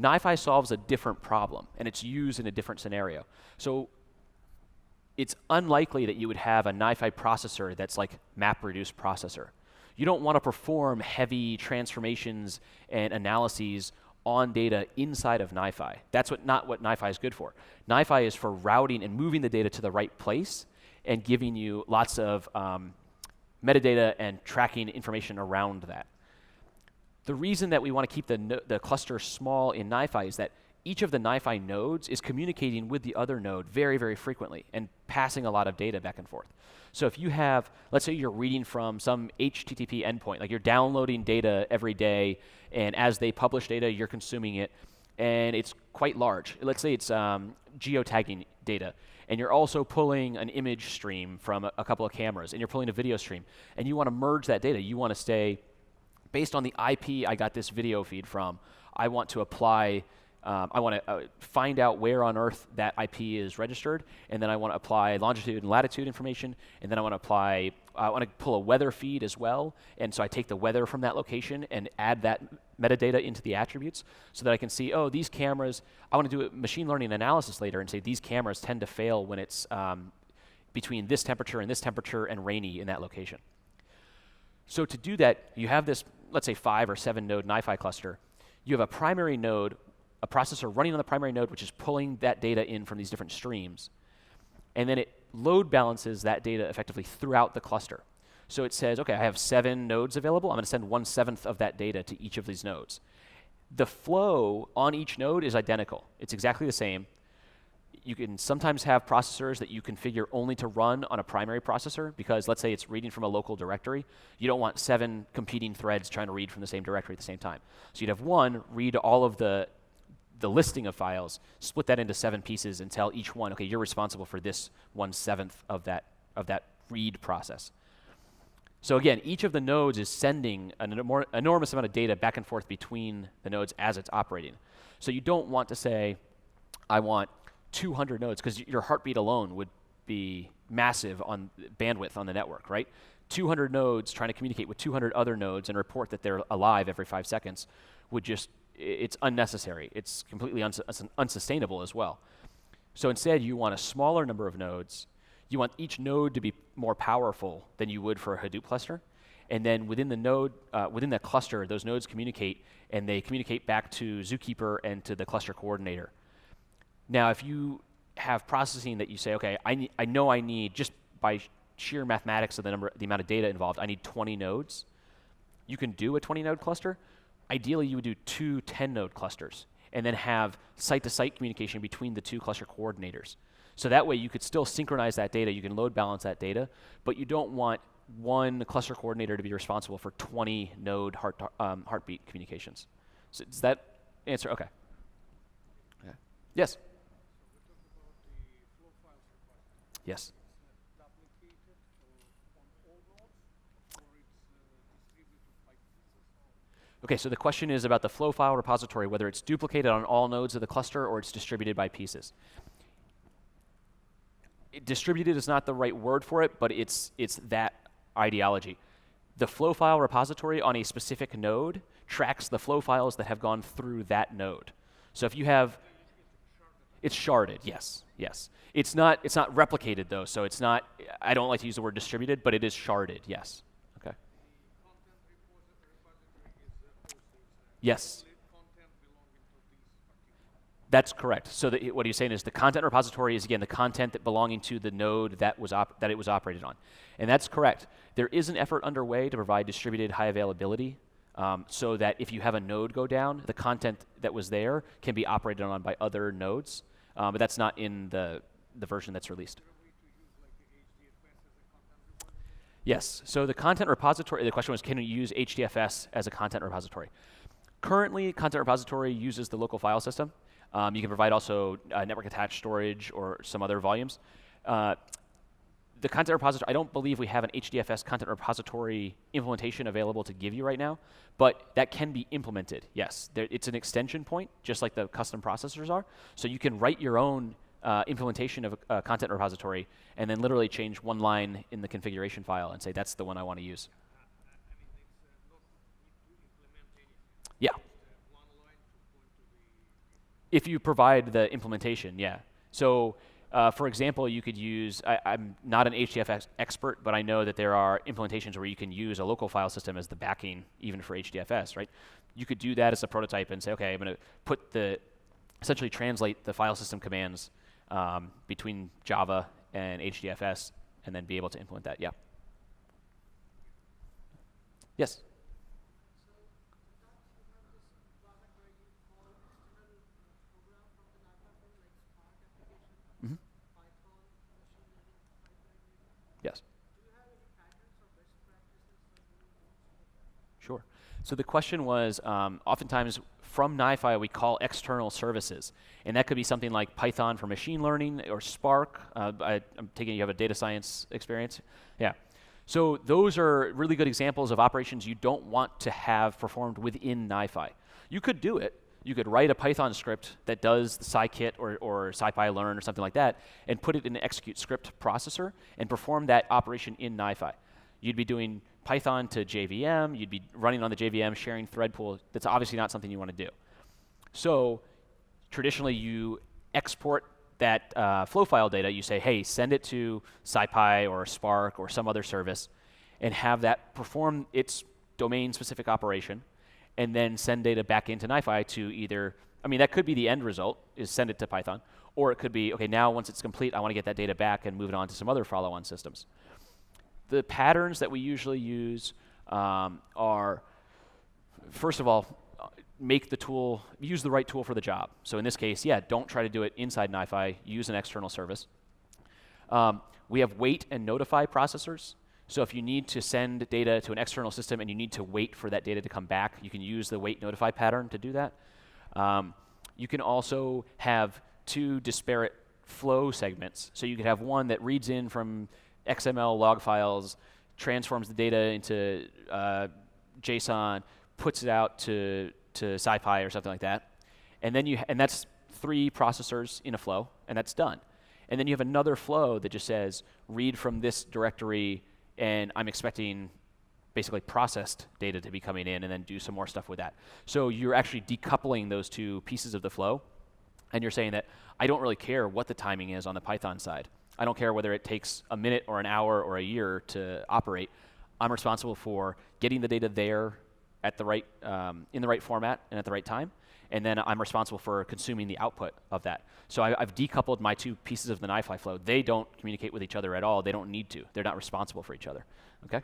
NiFi solves a different problem, and it's used in a different scenario. So it's unlikely that you would have a NiFi processor that's like MapReduce processor. You don't want to perform heavy transformations and analyses on data inside of NiFi. That's not what NiFi is good for. NiFi is for routing and moving the data to the right place and giving you lots of metadata and tracking information around that. The reason that we want to keep the cluster small in NiFi is that each of the NiFi nodes is communicating with the other node very, very frequently and passing a lot of data back and forth. So if you have, let's say you're reading from some HTTP endpoint, like you're downloading data every day, and as they publish data, you're consuming it, and it's quite large. Let's say it's geotagging data, and you're also pulling an image stream from a couple of cameras, and you're pulling a video stream, and you want to merge that data. You want to say, based on the IP I got this video feed from, I want to apply, I want to find out where on Earth that IP is registered, and then I want to apply longitude and latitude information, and then I want to apply, I want to pull a weather feed as well, and so I take the weather from that location and add that metadata into the attributes so that I can see, oh, these cameras, I want to do a machine learning analysis later and say these cameras tend to fail when it's between this temperature and rainy in that location. So to do that, you have this, let's say 5 or 7 node NiFi cluster. You have a primary node, a processor running on the primary node, which is pulling that data in from these different streams. And then it load balances that data effectively throughout the cluster. So it says, okay, I have 7 nodes available. I'm going to send 1/7 of that data to each of these nodes. The flow on each node is identical. It's exactly the same. You can sometimes have processors that you configure only to run on a primary processor because let's say it's reading from a local directory. You don't want 7 competing threads trying to read from the same directory at the same time. So you'd have one read all of the listing of files, split that into 7 pieces and tell each one, okay, you're responsible for this 1/7 of that read process. So again, each of the nodes is sending an enormous amount of data back and forth between the nodes as it's operating. So you don't want to say, I want 200 nodes, because your heartbeat alone would be massive on bandwidth on the network, right? 200 nodes trying to communicate with 200 other nodes and report that they're alive every 5 seconds would just, it's unnecessary. It's completely unsustainable as well. So instead, you want a smaller number of nodes. You want each node to be more powerful than you would for a Hadoop cluster. And then within the node, within that cluster, those nodes communicate, and they communicate back to Zookeeper and to the cluster coordinator. Now, if you have processing that you say, okay, I know I need, just by sheer mathematics of the amount of data involved, I need 20 nodes. You can do a 20-node cluster. Ideally, you would do 2 10-node clusters and then have site-to-site communication between the 2 cluster coordinators. So that way, you could still synchronize that data. You can load balance that data, but you don't want one cluster coordinator to be responsible for 20-node heartbeat communications. So does that answer? Okay. Yes. Yes. Okay, so the question is about the flow file repository, whether it's duplicated on all nodes of the cluster or it's distributed by pieces. Distributed is not the right word for it, but it's that ideology. The flow file repository on a specific node tracks the flow files that have gone through that node. So if you have, it's sharded, yes. It's not replicated though, so it's not, I don't like to use the word distributed, but it is sharded, yes. Okay. Yes. That's correct. So what he's saying is the content repository is, again, the content that belonging to the node that it was operated on. And that's correct. There is an effort underway to provide distributed high availability so that if you have a node go down, the content that was there can be operated on by other nodes. but that's not in the version that's released. Yes, so the content repository, the question was, can we use HDFS as a content repository? Currently, content repository uses the local file system. You can provide also network attached storage or some other volumes. The content repository, I don't believe we have an HDFS content repository implementation available to give you right now, but that can be implemented, yes. It's an extension point, just like the custom processors are. So you can write your own implementation of a content repository and then literally change one line in the configuration file and say, that's the one I want to use. Yeah. If you provide the implementation, yeah. So, for example, you could use, I'm not an HDFS expert, but I know that there are implementations where you can use a local file system as the backing even for HDFS, right? You could do that as a prototype and say, okay, I'm going to essentially translate the file system commands between Java and HDFS and then be able to implement that, yeah. Yes? Mm-hmm. Yes. Sure. So the question was, oftentimes from NiFi we call external services, and that could be something like Python for machine learning or Spark. I'm taking you have a data science experience. Yeah. So those are really good examples of operations you don't want to have performed within NiFi. You could do it. You could write a Python script that does the scikit or scipy learn or something like that and put it in an execute script processor and perform that operation in NiFi. You'd be doing Python to JVM, you'd be running on the JVM, sharing thread pool. That's obviously not something you want to do. So traditionally you export that flow file data, you say, hey, send it to scipy or Spark or some other service and have that perform its domain-specific operation and then send data back into NiFi to either, I mean, that could be the end result, is send it to Python, or it could be, okay, now once it's complete, I want to get that data back and move it on to some other follow-on systems. The patterns that we usually use are, first of all, make the tool, use the right tool for the job. So in this case, yeah, don't try to do it inside NiFi, use an external service. We have wait and notify processors. So if you need to send data to an external system and you need to wait for that data to come back, you can use the wait notify pattern to do that. You can also have two disparate flow segments. So you could have one that reads in from XML log files, transforms the data into JSON, puts it out to scipy or something like that. And then and that's 3 processors in a flow, and that's done. And then you have another flow that just says, read from this directory, and I'm expecting basically processed data to be coming in and then do some more stuff with that. So you're actually decoupling those two pieces of the flow, and you're saying that I don't really care what the timing is on the Python side. I don't care whether it takes a minute or an hour or a year to operate. I'm responsible for getting the data there at the right, in the right format and at the right time, and then I'm responsible for consuming the output of that. So I've decoupled my two pieces of the NiFi flow. They don't communicate with each other at all. They don't need to. They're not responsible for each other. Okay?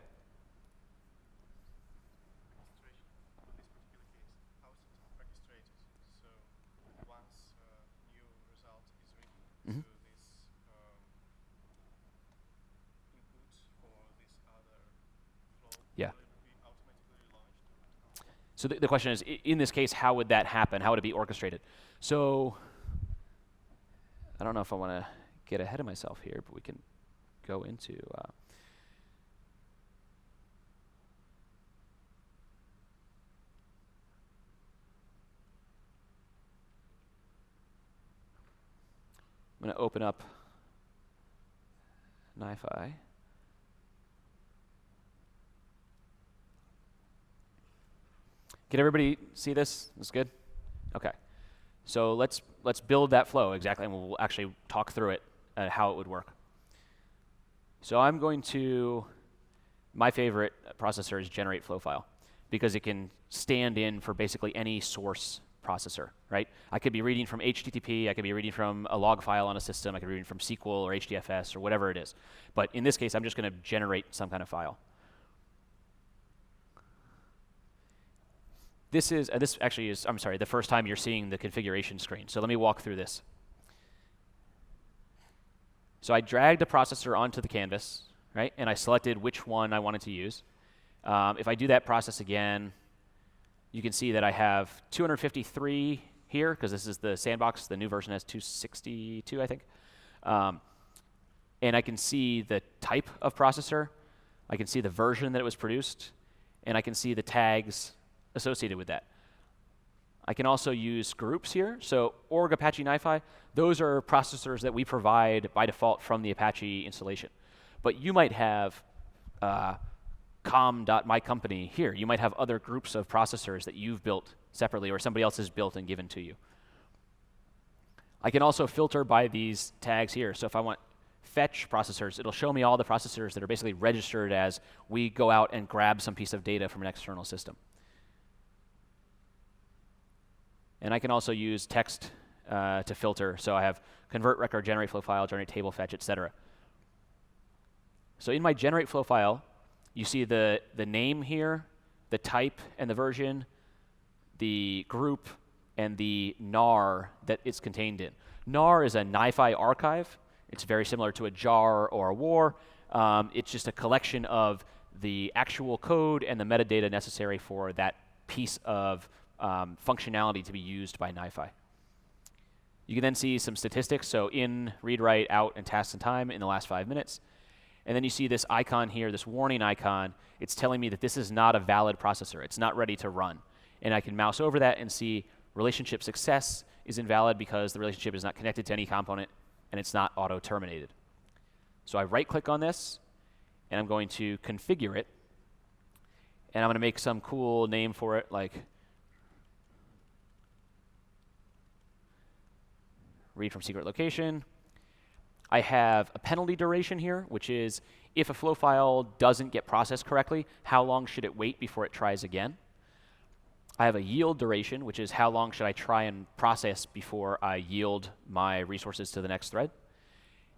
Mm-hmm. Yeah. So the question is, in this case, how would that happen? How would it be orchestrated? So I don't know if I want to get ahead of myself here, but we can go into I'm going to open up NiFi. Can everybody see this? This is good? Okay. So let's build that flow exactly, and we'll actually talk through it, how it would work. So I'm going to, my favorite processor is generate flow file, because it can stand in for basically any source processor, right? I could be reading from HTTP, I could be reading from a log file on a system, I could be reading from SQL or HDFS or whatever it is. But in this case, I'm just going to generate some kind of file. This actually is, I'm sorry, the first time you're seeing the configuration screen. So let me walk through this. So I dragged a processor onto the canvas, right? And I selected which one I wanted to use. If I do that process again, you can see that I have 253 here, because this is the Sandbox. The new version has 262, I think. And I can see the type of processor. I can see the version that it was produced. And I can see the tags associated with that. I can also use groups here. So org Apache NiFi, those are processors that we provide by default from the Apache installation. But you might have com.mycompany here. You might have other groups of processors that you've built separately or somebody else has built and given to you. I can also filter by these tags here. So if I want fetch processors, it'll show me all the processors that are basically registered as we go out and grab some piece of data from an external system. And I can also use text to filter. So I have convert record, generate flow file, generate table fetch, etc. So in my generate flow file, you see the name here, the type and the version, the group, and the nar that it's contained in. Nar is a NiFi archive. It's very similar to a jar or a war. It's just a collection of the actual code and the metadata necessary for that piece of functionality to be used by NiFi. You can then see some statistics, so in, read, write, out, and tasks and time in the last 5 minutes. And then you see this icon here, this warning icon. It's telling me that this is not a valid processor. It's not ready to run. And I can mouse over that and see relationship success is invalid because the relationship is not connected to any component and it's not auto-terminated. So I right-click on this, and I'm going to configure it. And I'm going to make some cool name for it, like read from secret location. I have a penalty duration here, which is if a flow file doesn't get processed correctly, how long should it wait before it tries again? I have a yield duration, which is how long should I try and process before I yield my resources to the next thread.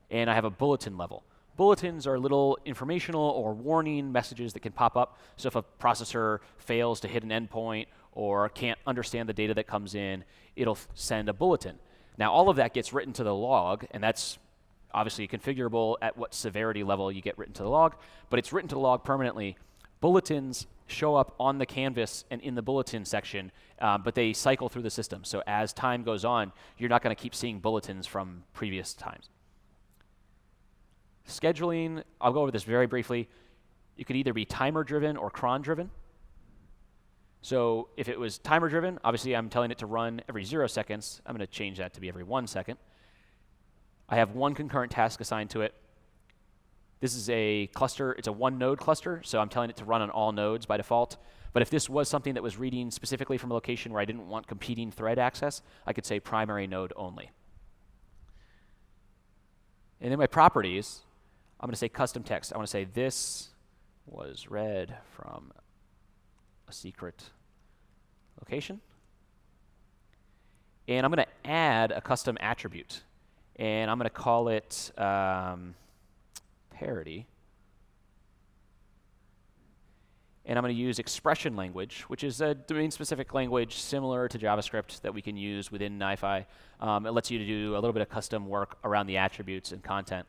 And I have a bulletin level. Bulletins are little informational or warning messages that can pop up. So if a processor fails to hit an endpoint or can't understand the data that comes in, it'll send a bulletin. Now, all of that gets written to the log, and that's obviously configurable at what severity level you get written to the log, but it's written to the log permanently. Bulletins show up on the canvas and in the bulletin section, but they cycle through the system. So as time goes on, you're not going to keep seeing bulletins from previous times. Scheduling, I'll go over this very briefly. It could either be timer-driven or cron-driven. So if it was timer-driven, obviously I'm telling it to run every 0 seconds. I'm going to change that to be every 1 second. I have one concurrent task assigned to it. This is a cluster. It's a one-node cluster, so I'm telling it to run on all nodes by default. But if this was something that was reading specifically from a location where I didn't want competing thread access, I could say primary node only. And then my properties, I'm going to say custom text. I want to say this was read from a secret location. And I'm going to add a custom attribute. And I'm going to call it parity. And I'm going to use expression language, which is a domain-specific language similar to JavaScript that we can use within NiFi. It lets you to do a little bit of custom work around the attributes and content.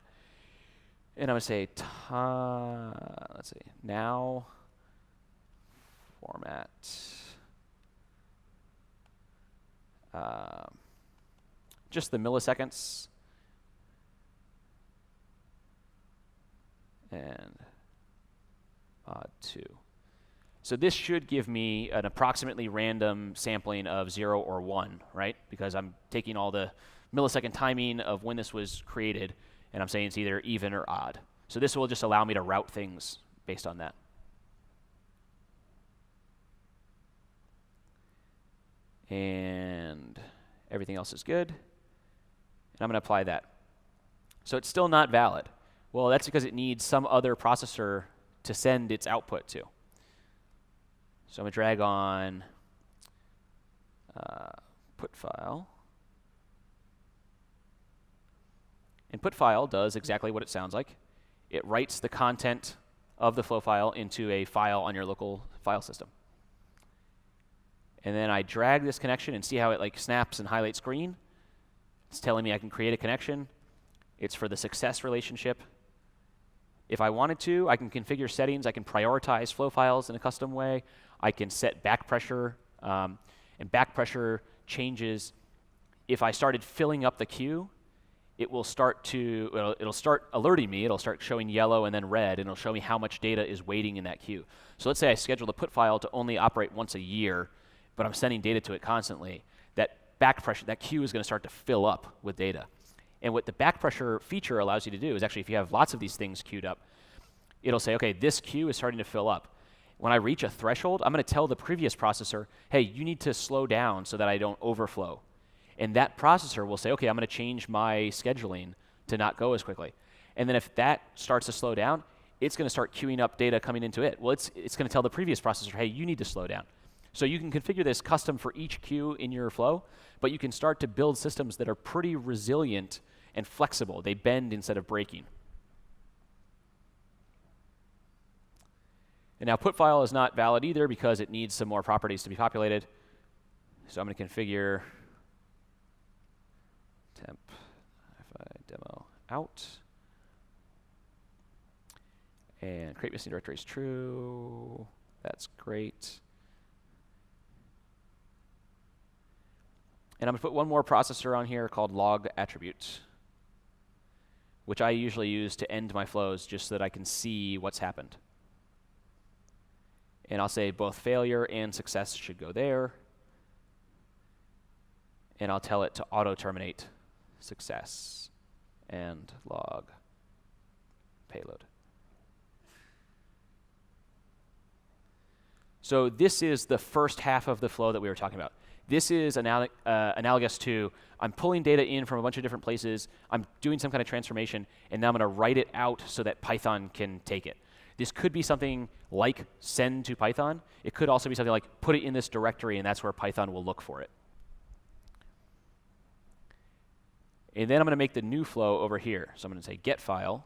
And I'm going to say, let's see, now format just the milliseconds and odd 2. So this should give me an approximately random sampling of 0 or 1, right? Because I'm taking all the millisecond timing of when this was created, and I'm saying it's either even or odd. So this will just allow me to route things based on that. And everything else is good. And I'm going to apply that. So it's still not valid. Well, that's because it needs some other processor to send its output to. So I'm going to drag on put file. And put file does exactly what it sounds like. It writes the content of the flow file into a file on your local file system. And then I drag this connection and see how it like snaps and highlights green. It's telling me I can create a connection. It's for the success relationship. If I wanted to, I can configure settings. I can prioritize flow files in a custom way. I can set back pressure, and back pressure changes. If I started filling up the queue, it'll start alerting me. It'll start showing yellow and then red, and it'll show me how much data is waiting in that queue. So let's say I schedule the put file to only operate once a year, but I'm sending data to it constantly. That back pressure, that queue is going to start to fill up with data. And what the back pressure feature allows you to do is actually, if you have lots of these things queued up, it'll say, okay, this queue is starting to fill up. When I reach a threshold, I'm going to tell the previous processor, hey, you need to slow down so that I don't overflow. And that processor will say, okay, I'm going to change my scheduling to not go as quickly. And then if that starts to slow down, it's going to start queuing up data coming into it. Well, it's going to tell the previous processor, hey, you need to slow down. So you can configure this custom for each queue in your flow, but you can start to build systems that are pretty resilient and flexible. They bend instead of breaking. And now put file is not valid either because it needs some more properties to be populated. So I'm going to configure temp NiFi demo out. And create missing directory is true. That's great. And I'm going to put one more processor on here called log attribute, which I usually use to end my flows just so that I can see what's happened. And I'll say both failure and success should go there. And I'll tell it to auto-terminate success and log payload. So this is the first half of the flow that we were talking about. This is analogous to I'm pulling data in from a bunch of different places, I'm doing some kind of transformation, and now I'm going to write it out so that Python can take it. This could be something like send to Python. It could also be something like put it in this directory, and that's where Python will look for it. And then I'm going to make the new flow over here. So I'm going to say get file.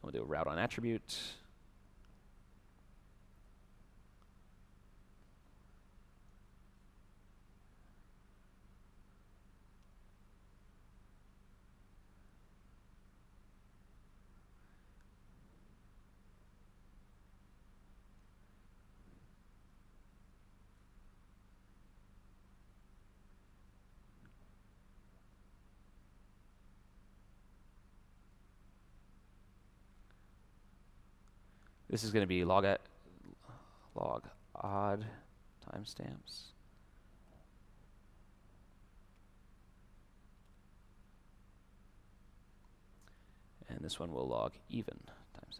We'll do a route on attribute. This is going to be log odd timestamps. And this one will log even timestamps.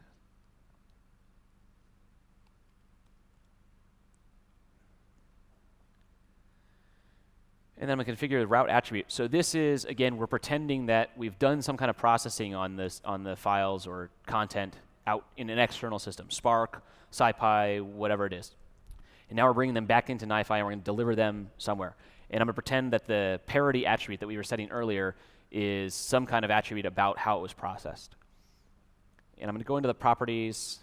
And then I'm going to configure the route attribute. So this is, again, we're pretending that we've done some kind of processing on the files or content out in an external system, Spark, SciPy, whatever it is. And now we're bringing them back into NiFi, and we're going to deliver them somewhere. And I'm going to pretend that the parity attribute that we were setting earlier is some kind of attribute about how it was processed. And I'm going to go into the properties.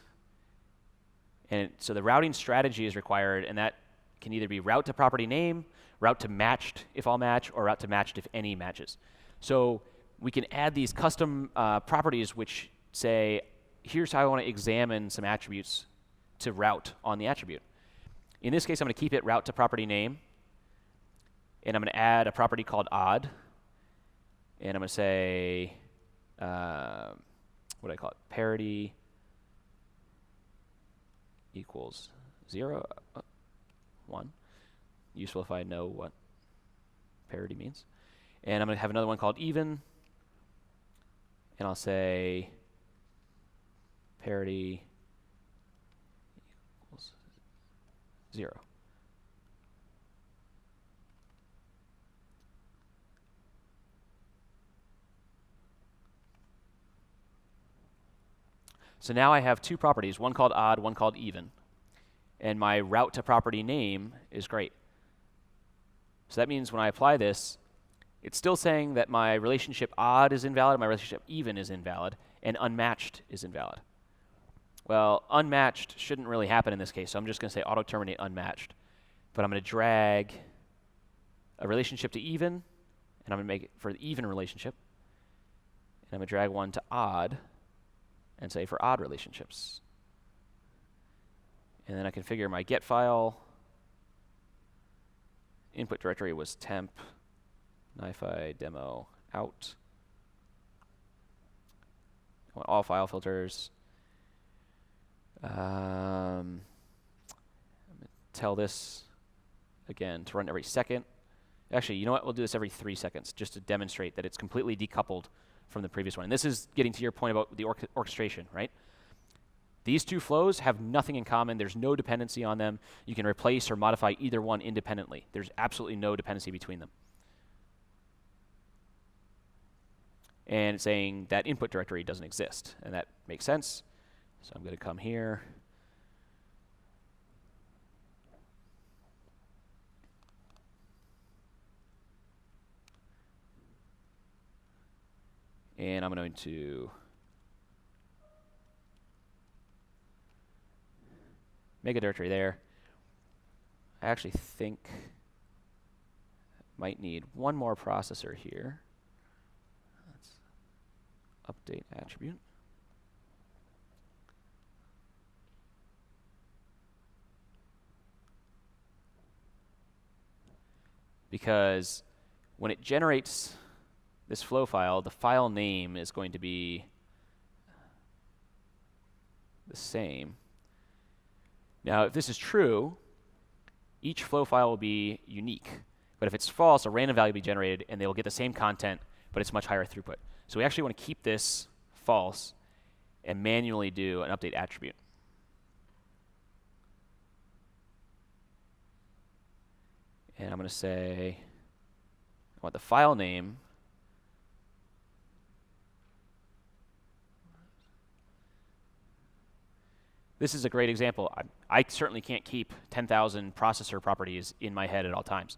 And so the routing strategy is required, and that can either be route to property name, route to matched if all match, or route to matched if any matches. So we can add these custom properties which say, here's how I want to examine some attributes to route on the attribute. In this case, I'm going to keep it route to property name, and I'm going to add a property called odd, and I'm going to say, what do I call it? Parity equals 0, 1. Useful if I know what parity means. And I'm going to have another one called even, and I'll say parity equals 0. So now I have two properties, one called odd, one called even. And my route to property name is great. So that means when I apply this, it's still saying that my relationship odd is invalid, my relationship even is invalid, and unmatched is invalid. Well, unmatched shouldn't really happen in this case, so I'm just going to say auto-terminate unmatched. but I'm going to drag a relationship to even, and I'm going to make it for the even relationship. And I'm going to drag one to odd, and say for odd relationships. And then I configure my get file. Input directory was temp NiFi demo out. I want all file filters. I'm going to tell this again to run every second. Actually, you know what? We'll do this every 3 seconds just to demonstrate that it's completely decoupled from the previous one. And this is getting to your point about the orchestration, right? These two flows have nothing in common. There's no dependency on them. You can replace or modify either one independently. There's absolutely no dependency between them. And it's saying that input directory doesn't exist. And that makes sense. So I'm going to come here. And I'm going to make a directory there. I actually think I might need one more processor here. Let's update attribute. Because when it generates this flow file, the file name is going to be the same. Now, if this is true, each flow file will be unique. But if it's false, a random value will be generated, and they will get the same content, but it's much higher throughput. So we actually want to keep this false and manually do an update attribute. And I'm going to say I want the file name This is a great example. I certainly can't keep 10,000 processor properties in my head at all times.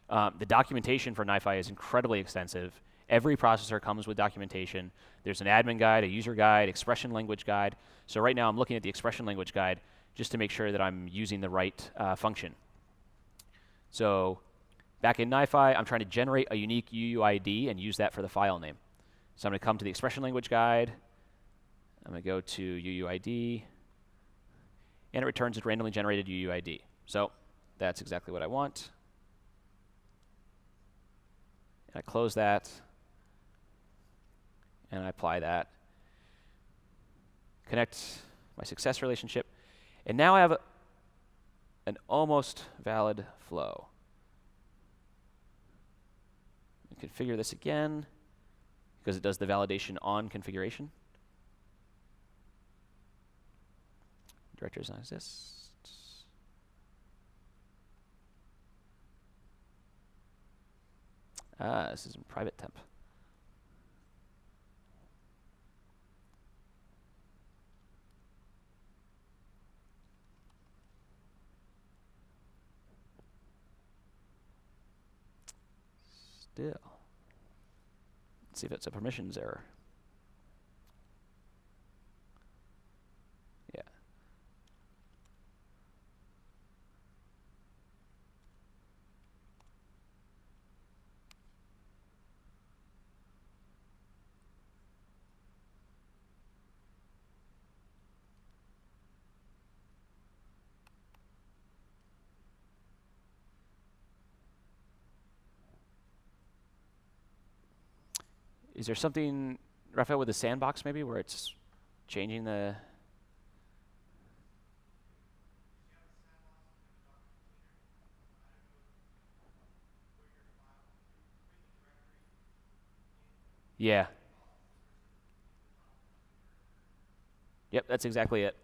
The documentation for NiFi is incredibly extensive. Every processor comes with documentation. There's an admin guide, a user guide, expression language guide. So right now I'm looking at the expression language guide just to make sure that I'm using the right function. So back in NiFi, I'm trying to generate a unique UUID and use that for the file name. So I'm going to come to the expression language guide. I'm going to go to UUID. And it returns a randomly generated UUID. So that's exactly what I want. And I close that. And I apply that. Connect my success relationship. And now I have an almost valid flow. Configure this again because it does the validation on configuration. Directory does not exist. This is in private temp. Still. Let's see if it's a permissions error. Yeah. Is there something, Raphael, with the Sandbox maybe, where it's changing the... Yeah. Yep, that's exactly it.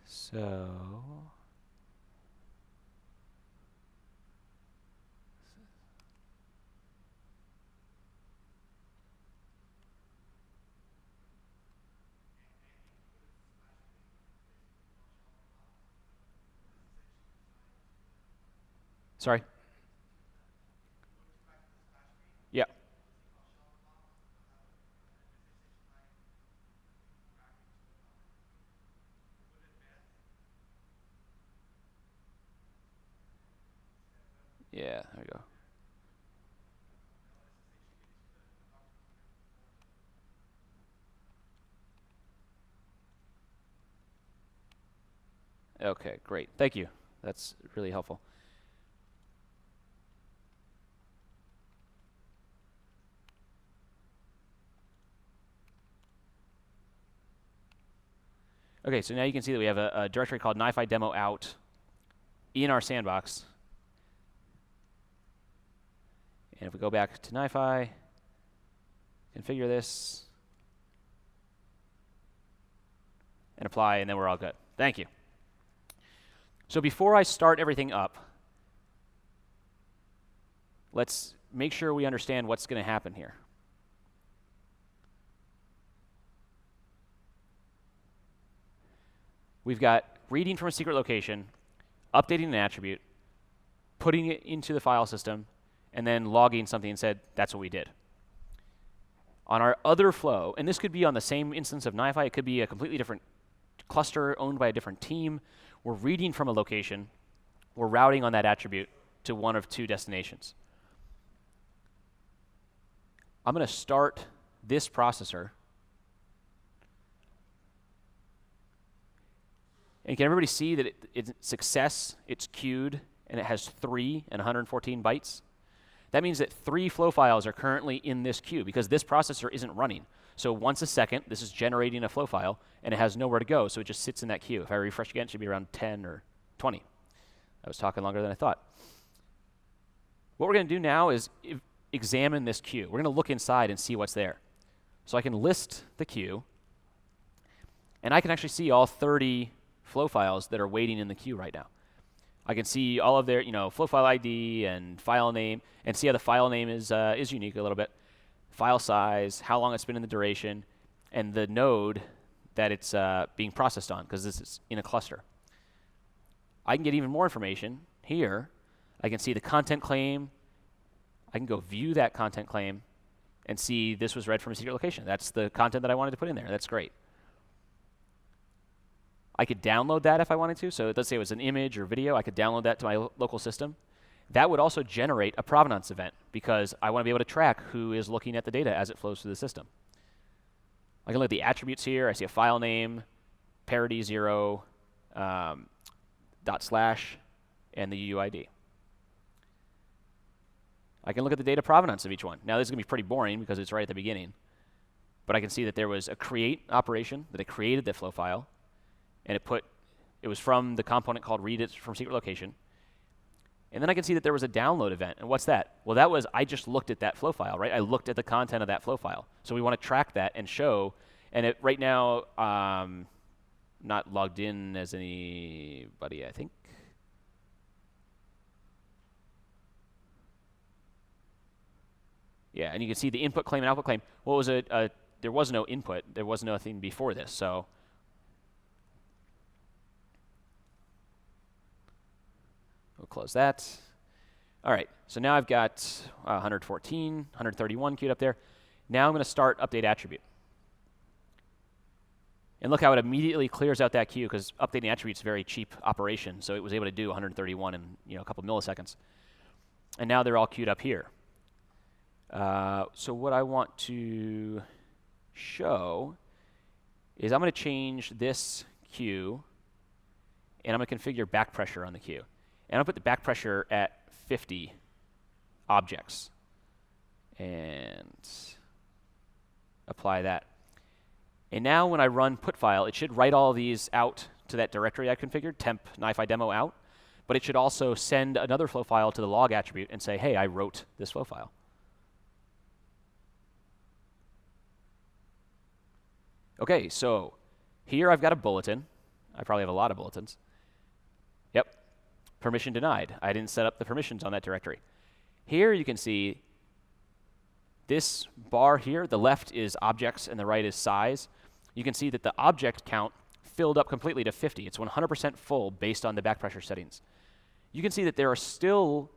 So Sorry? Yeah. Yeah, there we go. Okay, great. Thank you. That's really helpful. Okay, so now you can see that we have a directory called NiFi demo out in our sandbox. And if we go back to NiFi, configure this, and apply, and then we're all good. Thank you. So before I start everything up, let's make sure we understand what's going to happen here. We've got reading from a secret location, updating an attribute, putting it into the file system, and then logging something and said, that's what we did. On our other flow, and this could be on the same instance of NiFi, it could be a completely different cluster owned by a different team. We're reading from a location, we're routing on that attribute to one of two destinations. I'm going to start this processor. And can everybody see that it's success, it's queued, and it has 3 and 114 bytes? That means that 3 flow files are currently in this queue because this processor isn't running. So once a second, this is generating a flow file, and it has nowhere to go, so it just sits in that queue. If I refresh again, it should be around 10 or 20. I was talking longer than I thought. What we're going to do now is examine this queue. We're going to look inside and see what's there. So I can list the queue, and I can actually see all 30 flow files that are waiting in the queue right now. I can see all of their, flow file ID and file name, and see how the file name is unique a little bit. File size, how long it's been in the duration, and the node that it's being processed on, because this is in a cluster. I can get even more information here. I can see the content claim. I can go view that content claim and see this was read from a secret location. That's the content that I wanted to put in there. That's great. I could download that if I wanted to. So let's say it was an image or video. I could download that to my local system. That would also generate a provenance event because I want to be able to track who is looking at the data as it flows through the system. I can look at the attributes here. I see a file name, parity 0, /, and the UUID. I can look at the data provenance of each one. Now this is going to be pretty boring because it's right at the beginning. But I can see that there was a create operation, that it created the flow file, and it was from the component called read it from secret location. And then I can see that there was a download event. And what's that? Well, that was, I just looked at that flow file, right? I looked at the content of that flow file. So we want to track that and show. And right now, not logged in as anybody, I think. Yeah, and you can see the input claim and output claim. What was it? There was no input. There was nothing before this. So we'll close that. All right, so now I've got 114, 131 queued up there. Now I'm going to start update attribute. And look how it immediately clears out that queue because updating attribute is a very cheap operation. So it was able to do 131 in a couple milliseconds. And now they're all queued up here. So what I want to show is I'm going to change this queue, and I'm going to configure back pressure on the queue. And I'll put the back pressure at 50 objects and apply that. And now when I run put file, it should write all these out to that directory I configured, temp NiFi demo out, but it should also send another flow file to the log attribute and say, hey, I wrote this flow file. Okay, so here I've got a bulletin. I probably have a lot of bulletins. Yep. Permission denied. I didn't set up the permissions on that directory. Here you can see this bar here, the left is objects and the right is size. You can see that the object count filled up completely to 50. It's 100% full based on the back pressure settings. You can see that there are still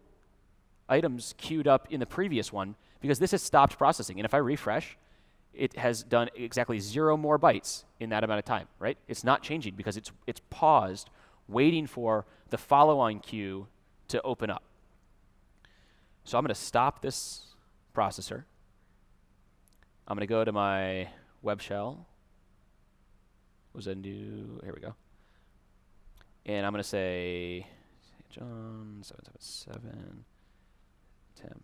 items queued up in the previous one because this has stopped processing. And if I refresh, it has done exactly 0 more bytes in that amount of time, right? It's not changing because it's paused, waiting for the follow-on queue to open up. So I'm going to stop this processor. I'm going to go to my web shell. Was a new, here we go. And I'm going to say John 777 temp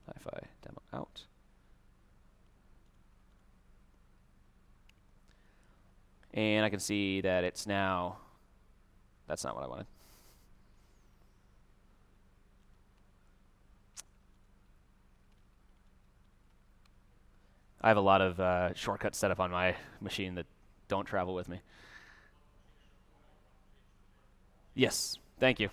NiFi demo out. And I can see that it's now, that's not what I wanted. I have a lot of shortcuts set up on my machine that don't travel with me. Yes, thank you.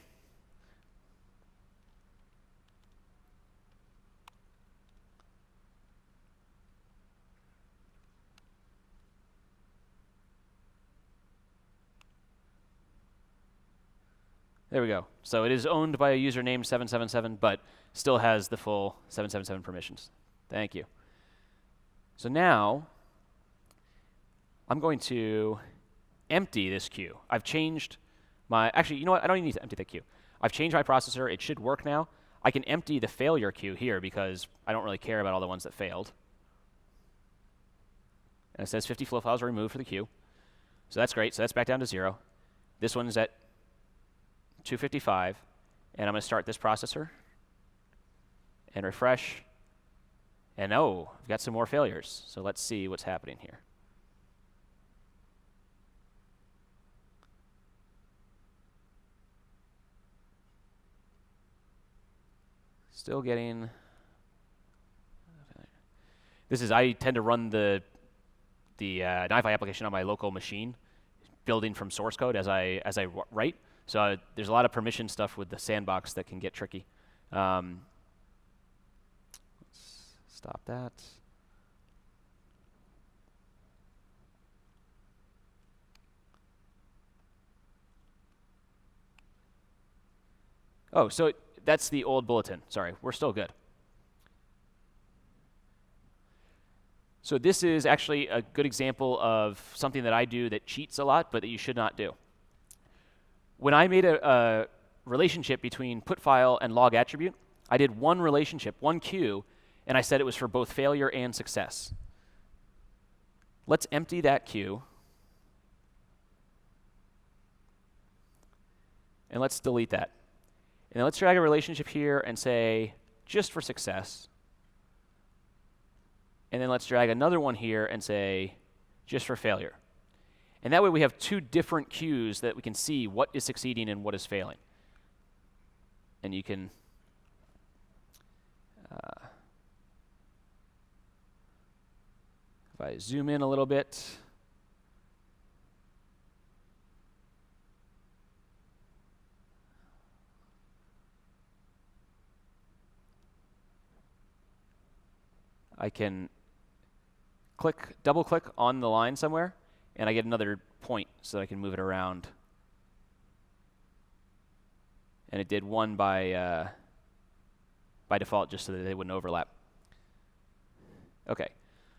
There we go. So it is owned by a user named 777, but still has the full 777 permissions. Thank you. So now I'm going to empty this queue. I've changed my, actually, you know what? I don't even need to empty the queue. I've changed my processor. It should work now. I can empty the failure queue here because I don't really care about all the ones that failed. And it says 50 flow files are removed for the queue. So that's great. So that's back down to 0. This one's at 255. And I'm going to start this processor and refresh. And oh, I've got some more failures. So let's see what's happening here. Still getting, this is, I tend to run the NiFi application on my local machine, building from source code as I write. So there's a lot of permission stuff with the Sandbox that can get tricky. Let's stop that. Oh, so that's the old bulletin. Sorry, we're still good. So this is actually a good example of something that I do that cheats a lot, but that you should not do. When I made a relationship between put file and log attribute, I did one relationship, one queue, and I said it was for both failure and success. Let's empty that queue. And let's delete that. And then let's drag a relationship here and say, just for success. And then let's drag another one here and say, just for failure. And that way we have 2 different queues that we can see what is succeeding and what is failing. And you can if I zoom in a little bit, I can double click on the line somewhere, and I get another point so that I can move it around. And it did one by default just so that they wouldn't overlap. Okay,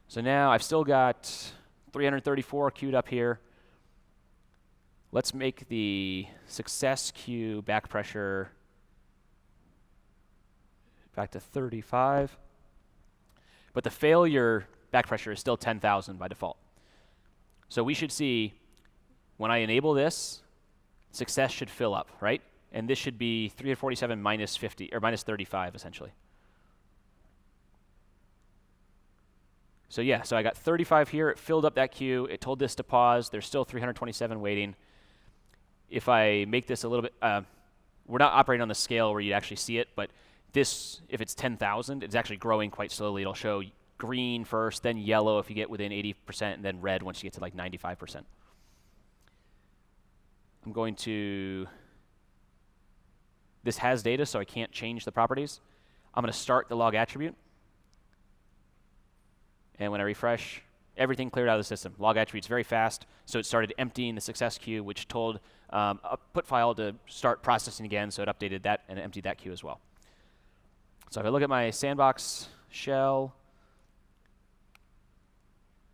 so now I've still got 334 queued up here. Let's make the success queue back pressure back to 35. But the failure back pressure is still 10,000 by default. So we should see, when I enable this, success should fill up, right? And this should be 347 minus 50, or minus 35, essentially. So yeah, so I got 35 here. It filled up that queue. It told this to pause. There's still 327 waiting. If I make this a little bit, we're not operating on the scale where you'd actually see it, but this, if it's 10,000, it's actually growing quite slowly. It'll show green first, then yellow if you get within 80%, and then red once you get to like 95%. I'm going to, this has data, so I can't change the properties. I'm going to start the log attribute. And when I refresh, everything cleared out of the system. Log attribute's very fast, so it started emptying the success queue, which told a put file to start processing again, so it updated that and emptied that queue as well. So if I look at my Sandbox shell,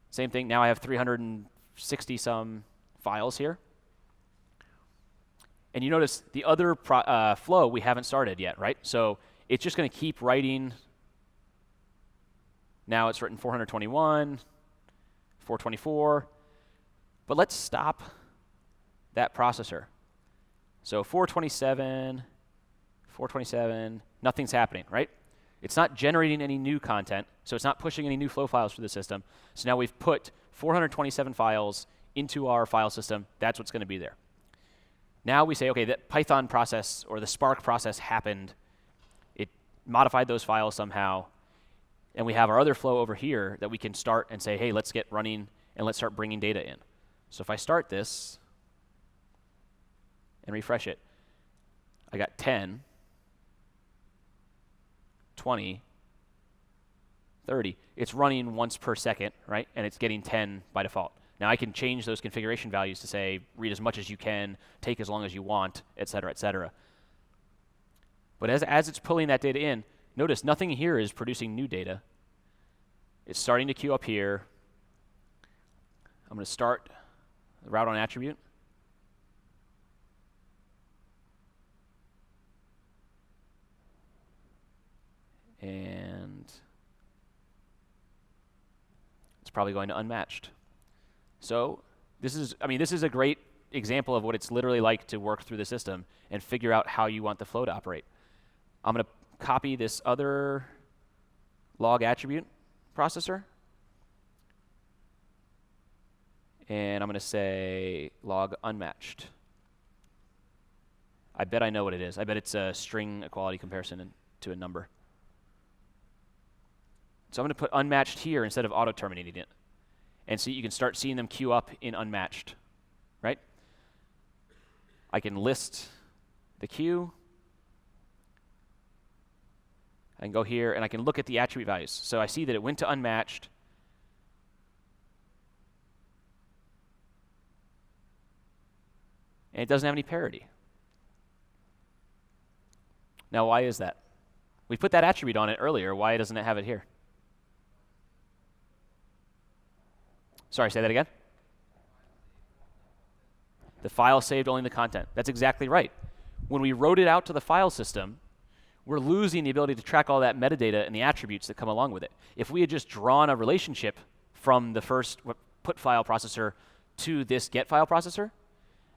same thing. Now I have 360 some files here. And you notice the other flow we haven't started yet, right? So it's just going to keep writing. Now it's written 421, 424. But let's stop that processor. So 427, 427, nothing's happening, right? It's not generating any new content, so it's not pushing any new flow files through the system. So now we've put 427 files into our file system. That's what's going to be there. Now we say, okay, that Python process or the Spark process happened. It modified those files somehow. And we have our other flow over here that we can start and say, hey, let's get running and let's start bringing data in. So if I start this and refresh it, I got 10, 20, 30. It's running once per second, right? And it's getting 10 by default. Now I can change those configuration values to say, read as much as you can, take as long as you want, et cetera, et cetera. But as it's pulling that data in, notice nothing here is producing new data. It's starting to queue up here. I'm going to start the route on attribute. And it's probably going to unmatched. So this is a great example of what it's literally like to work through the system and figure out how you want the flow to operate. I'm going to copy this other log attribute processor. And I'm going to say log unmatched. I bet I know what it is. I bet it's a string equality comparison to a number. So I'm going to put unmatched here instead of auto-terminating it. And so you can start seeing them queue up in unmatched, right? I can list the queue. I can go here, and I can look at the attribute values. So I see that it went to unmatched. And it doesn't have any parity. Now, why is that? We put that attribute on it earlier. Why doesn't it have it here? Sorry, say that again? The file saved only the content. That's exactly right. When we wrote it out to the file system, we're losing the ability to track all that metadata and the attributes that come along with it. If we had just drawn a relationship from the first put file processor to this get file processor,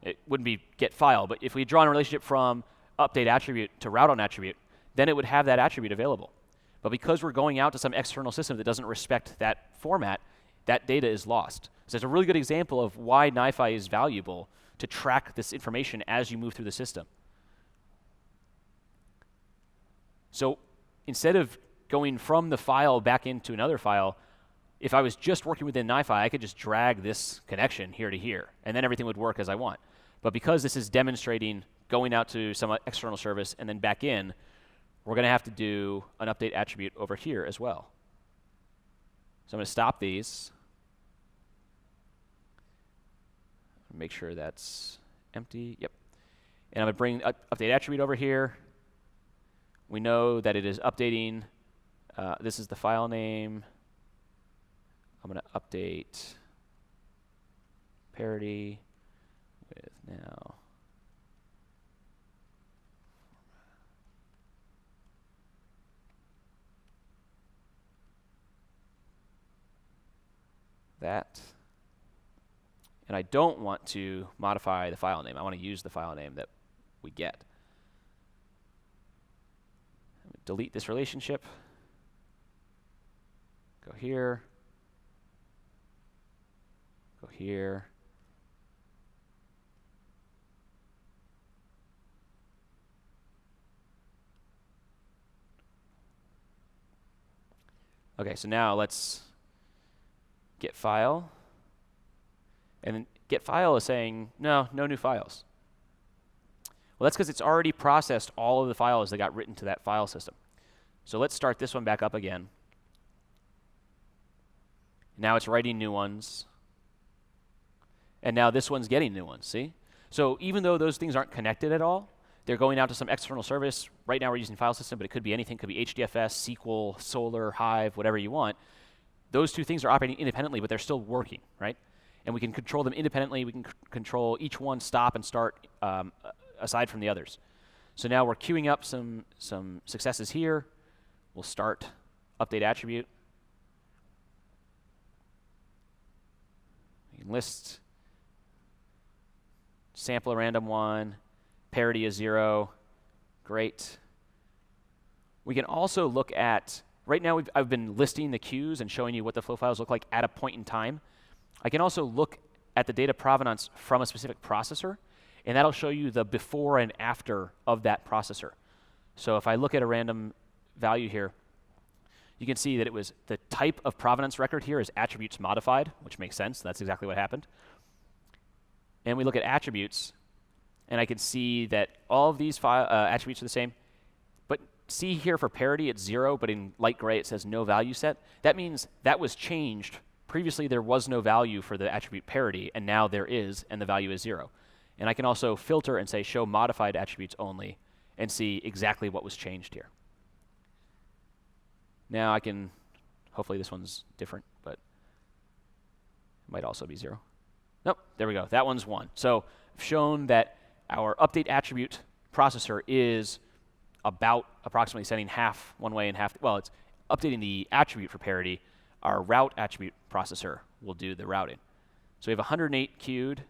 it wouldn't be get file, but if we had drawn a relationship from update attribute to route on attribute, then it would have that attribute available. But because we're going out to some external system that doesn't respect that format, that data is lost. So it's a really good example of why NiFi is valuable to track this information as you move through the system. So instead of going from the file back into another file, if I was just working within NiFi, I could just drag this connection here to here, and then everything would work as I want. But because this is demonstrating going out to some external service and then back in, we're going to have to do an update attribute over here as well. So I'm going to stop these. Make sure that's empty. Yep. And I'm going to bring update attribute over here. We know that it is updating. This is the file name. I'm going to update parity with now. That. And I don't want to modify the file name. I want to use the file name that we get. Delete this relationship. Go here. Go here. Okay, so now let's get file. And then get file is saying, no new files. Well, that's because it's already processed all of the files that got written to that file system. So let's start this one back up again. Now it's writing new ones. And now this one's getting new ones, see? So even though those things aren't connected at all, They're going out to some external service. Right now we're using file system, but it could be anything. It could be HDFS, SQL, Solr, Hive, whatever you want. Those two things are operating independently, but they're still working, right? And we can control them independently. We can control each one stop and start aside from the others. So now we're queuing up some successes here. We'll start update attribute. We can list sample a random one, parity is 0. Great. We can also look at, right now I've been listing the queues and showing you what the flow files look like at a point in time. I can also look at the data provenance from a specific processor, and that'll show you the before and after of that processor. So if I look at a random value here, you can see that it was the type of provenance record here is attributes modified, which makes sense. That's exactly what happened. And we look at attributes, and I can see that all of these attributes are the same. But see here for parity, it's 0, but in light gray it says no value set. That means that was changed. Previously there was no value for the attribute parity, and now there is, and the value is 0. And I can also filter and say show modified attributes only, and see exactly what was changed here. Now I can, hopefully this one's different, but it might also be 0. Nope, there we go. That one's 1. So I've shown that our update attribute processor is about approximately setting half one way and half, well, it's updating the attribute for parity. Our route attribute processor will do the routing. So we have 108 queued.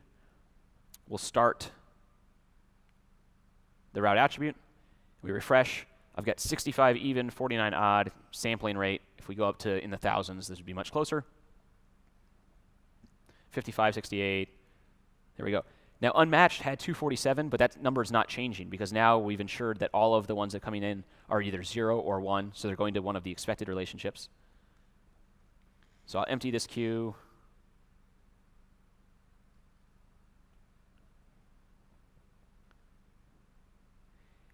We'll start the route attribute. We refresh. I've got 65 even, 49 odd sampling rate. If we go up to in the thousands, this would be much closer. 55, 68. There we go. Now, unmatched had 247, but that number is not changing because now we've ensured that all of the ones that are coming in are either 0 or 1, so they're going to one of the expected relationships. So I'll empty this queue.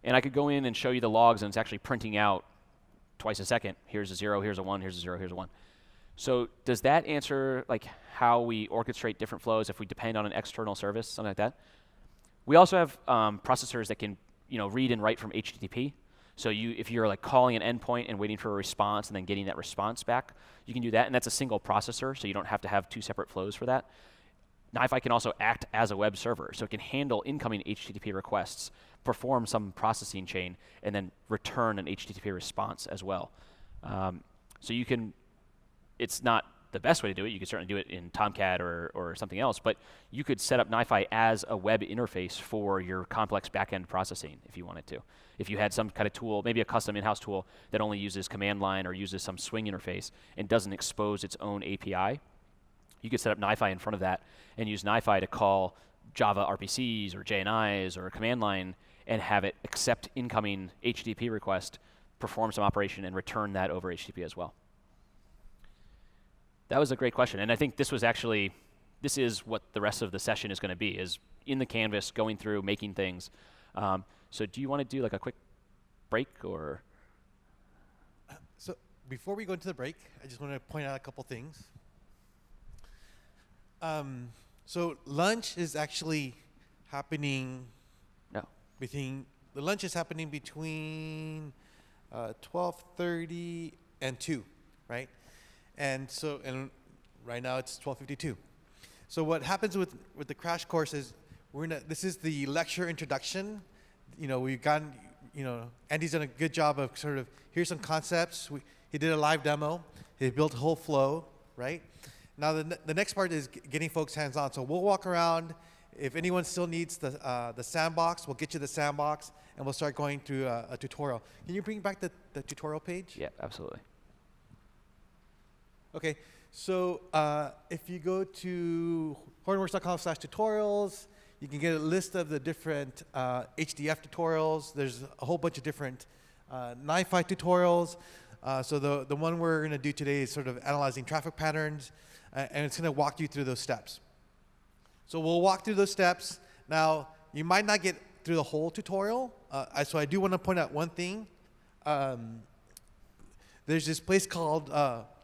And I could go in and show you the logs, and it's actually printing out twice a second. Here's a 0, here's a 1, here's a 0, here's a 1. So does that answer like how we orchestrate different flows if we depend on an external service, something like that? We also have processors that can read and write from HTTP. So if you're like calling an endpoint and waiting for a response and then getting that response back, you can do that, and that's a single processor, so you don't have to have 2 separate flows for that. NiFi can also act as a web server, so it can handle incoming HTTP requests, perform some processing chain, and then return an HTTP response as well. So you can, it's not the best way to do it. You could certainly do it in Tomcat or something else, but you could set up NiFi as a web interface for your complex backend processing if you wanted to. If you had some kind of tool, maybe a custom in-house tool that only uses command line or uses some swing interface and doesn't expose its own API, you could set up NiFi in front of that and use NiFi to call Java RPCs or JNIs or a command line and have it accept incoming HTTP request, perform some operation, and return that over HTTP as well. That was a great question, and I think this is what the rest of the session is going to be, is in the canvas, going through, making things. So do you want to do like a quick break or? So before we go into the break, I just want to point out a couple things. So lunch is actually happening. No. The lunch is happening between 12:30 and 2, right? And right now it's 12:52. So what happens with the crash course is this is the lecture introduction. We've gotten, Andy's done a good job of sort of, here's some concepts. He did a live demo. He built a whole flow, right? Now the next part is getting folks hands-on. So we'll walk around. If anyone still needs the Sandbox, we'll get you the Sandbox, and we'll start going through a tutorial. Can you bring back the tutorial page? Yeah, absolutely. Okay, so if you go to hortonworks.com/tutorials, you can get a list of the different HDF tutorials. There's a whole bunch of different NiFi tutorials. So the one we're going to do today is sort of analyzing traffic patterns, and it's going to walk you through those steps. So we'll walk through those steps. Now, you might not get through the whole tutorial, so I do want to point out one thing. There's this place called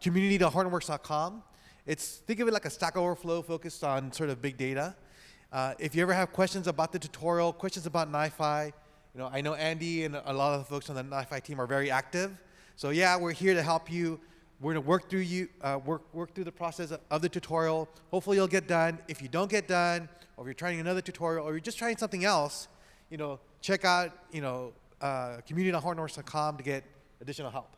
community.hortonworks.com. Think of it like a Stack Overflow focused on sort of big data. If you ever have questions about the tutorial, questions about NiFi, I know Andy and a lot of the folks on the NiFi team are very active. So yeah, we're here to help you. We're going to work through the process of the tutorial. Hopefully you'll get done. If you don't get done, or if you're trying another tutorial, or you're just trying something else, check out community.hortonworks.com to get additional help.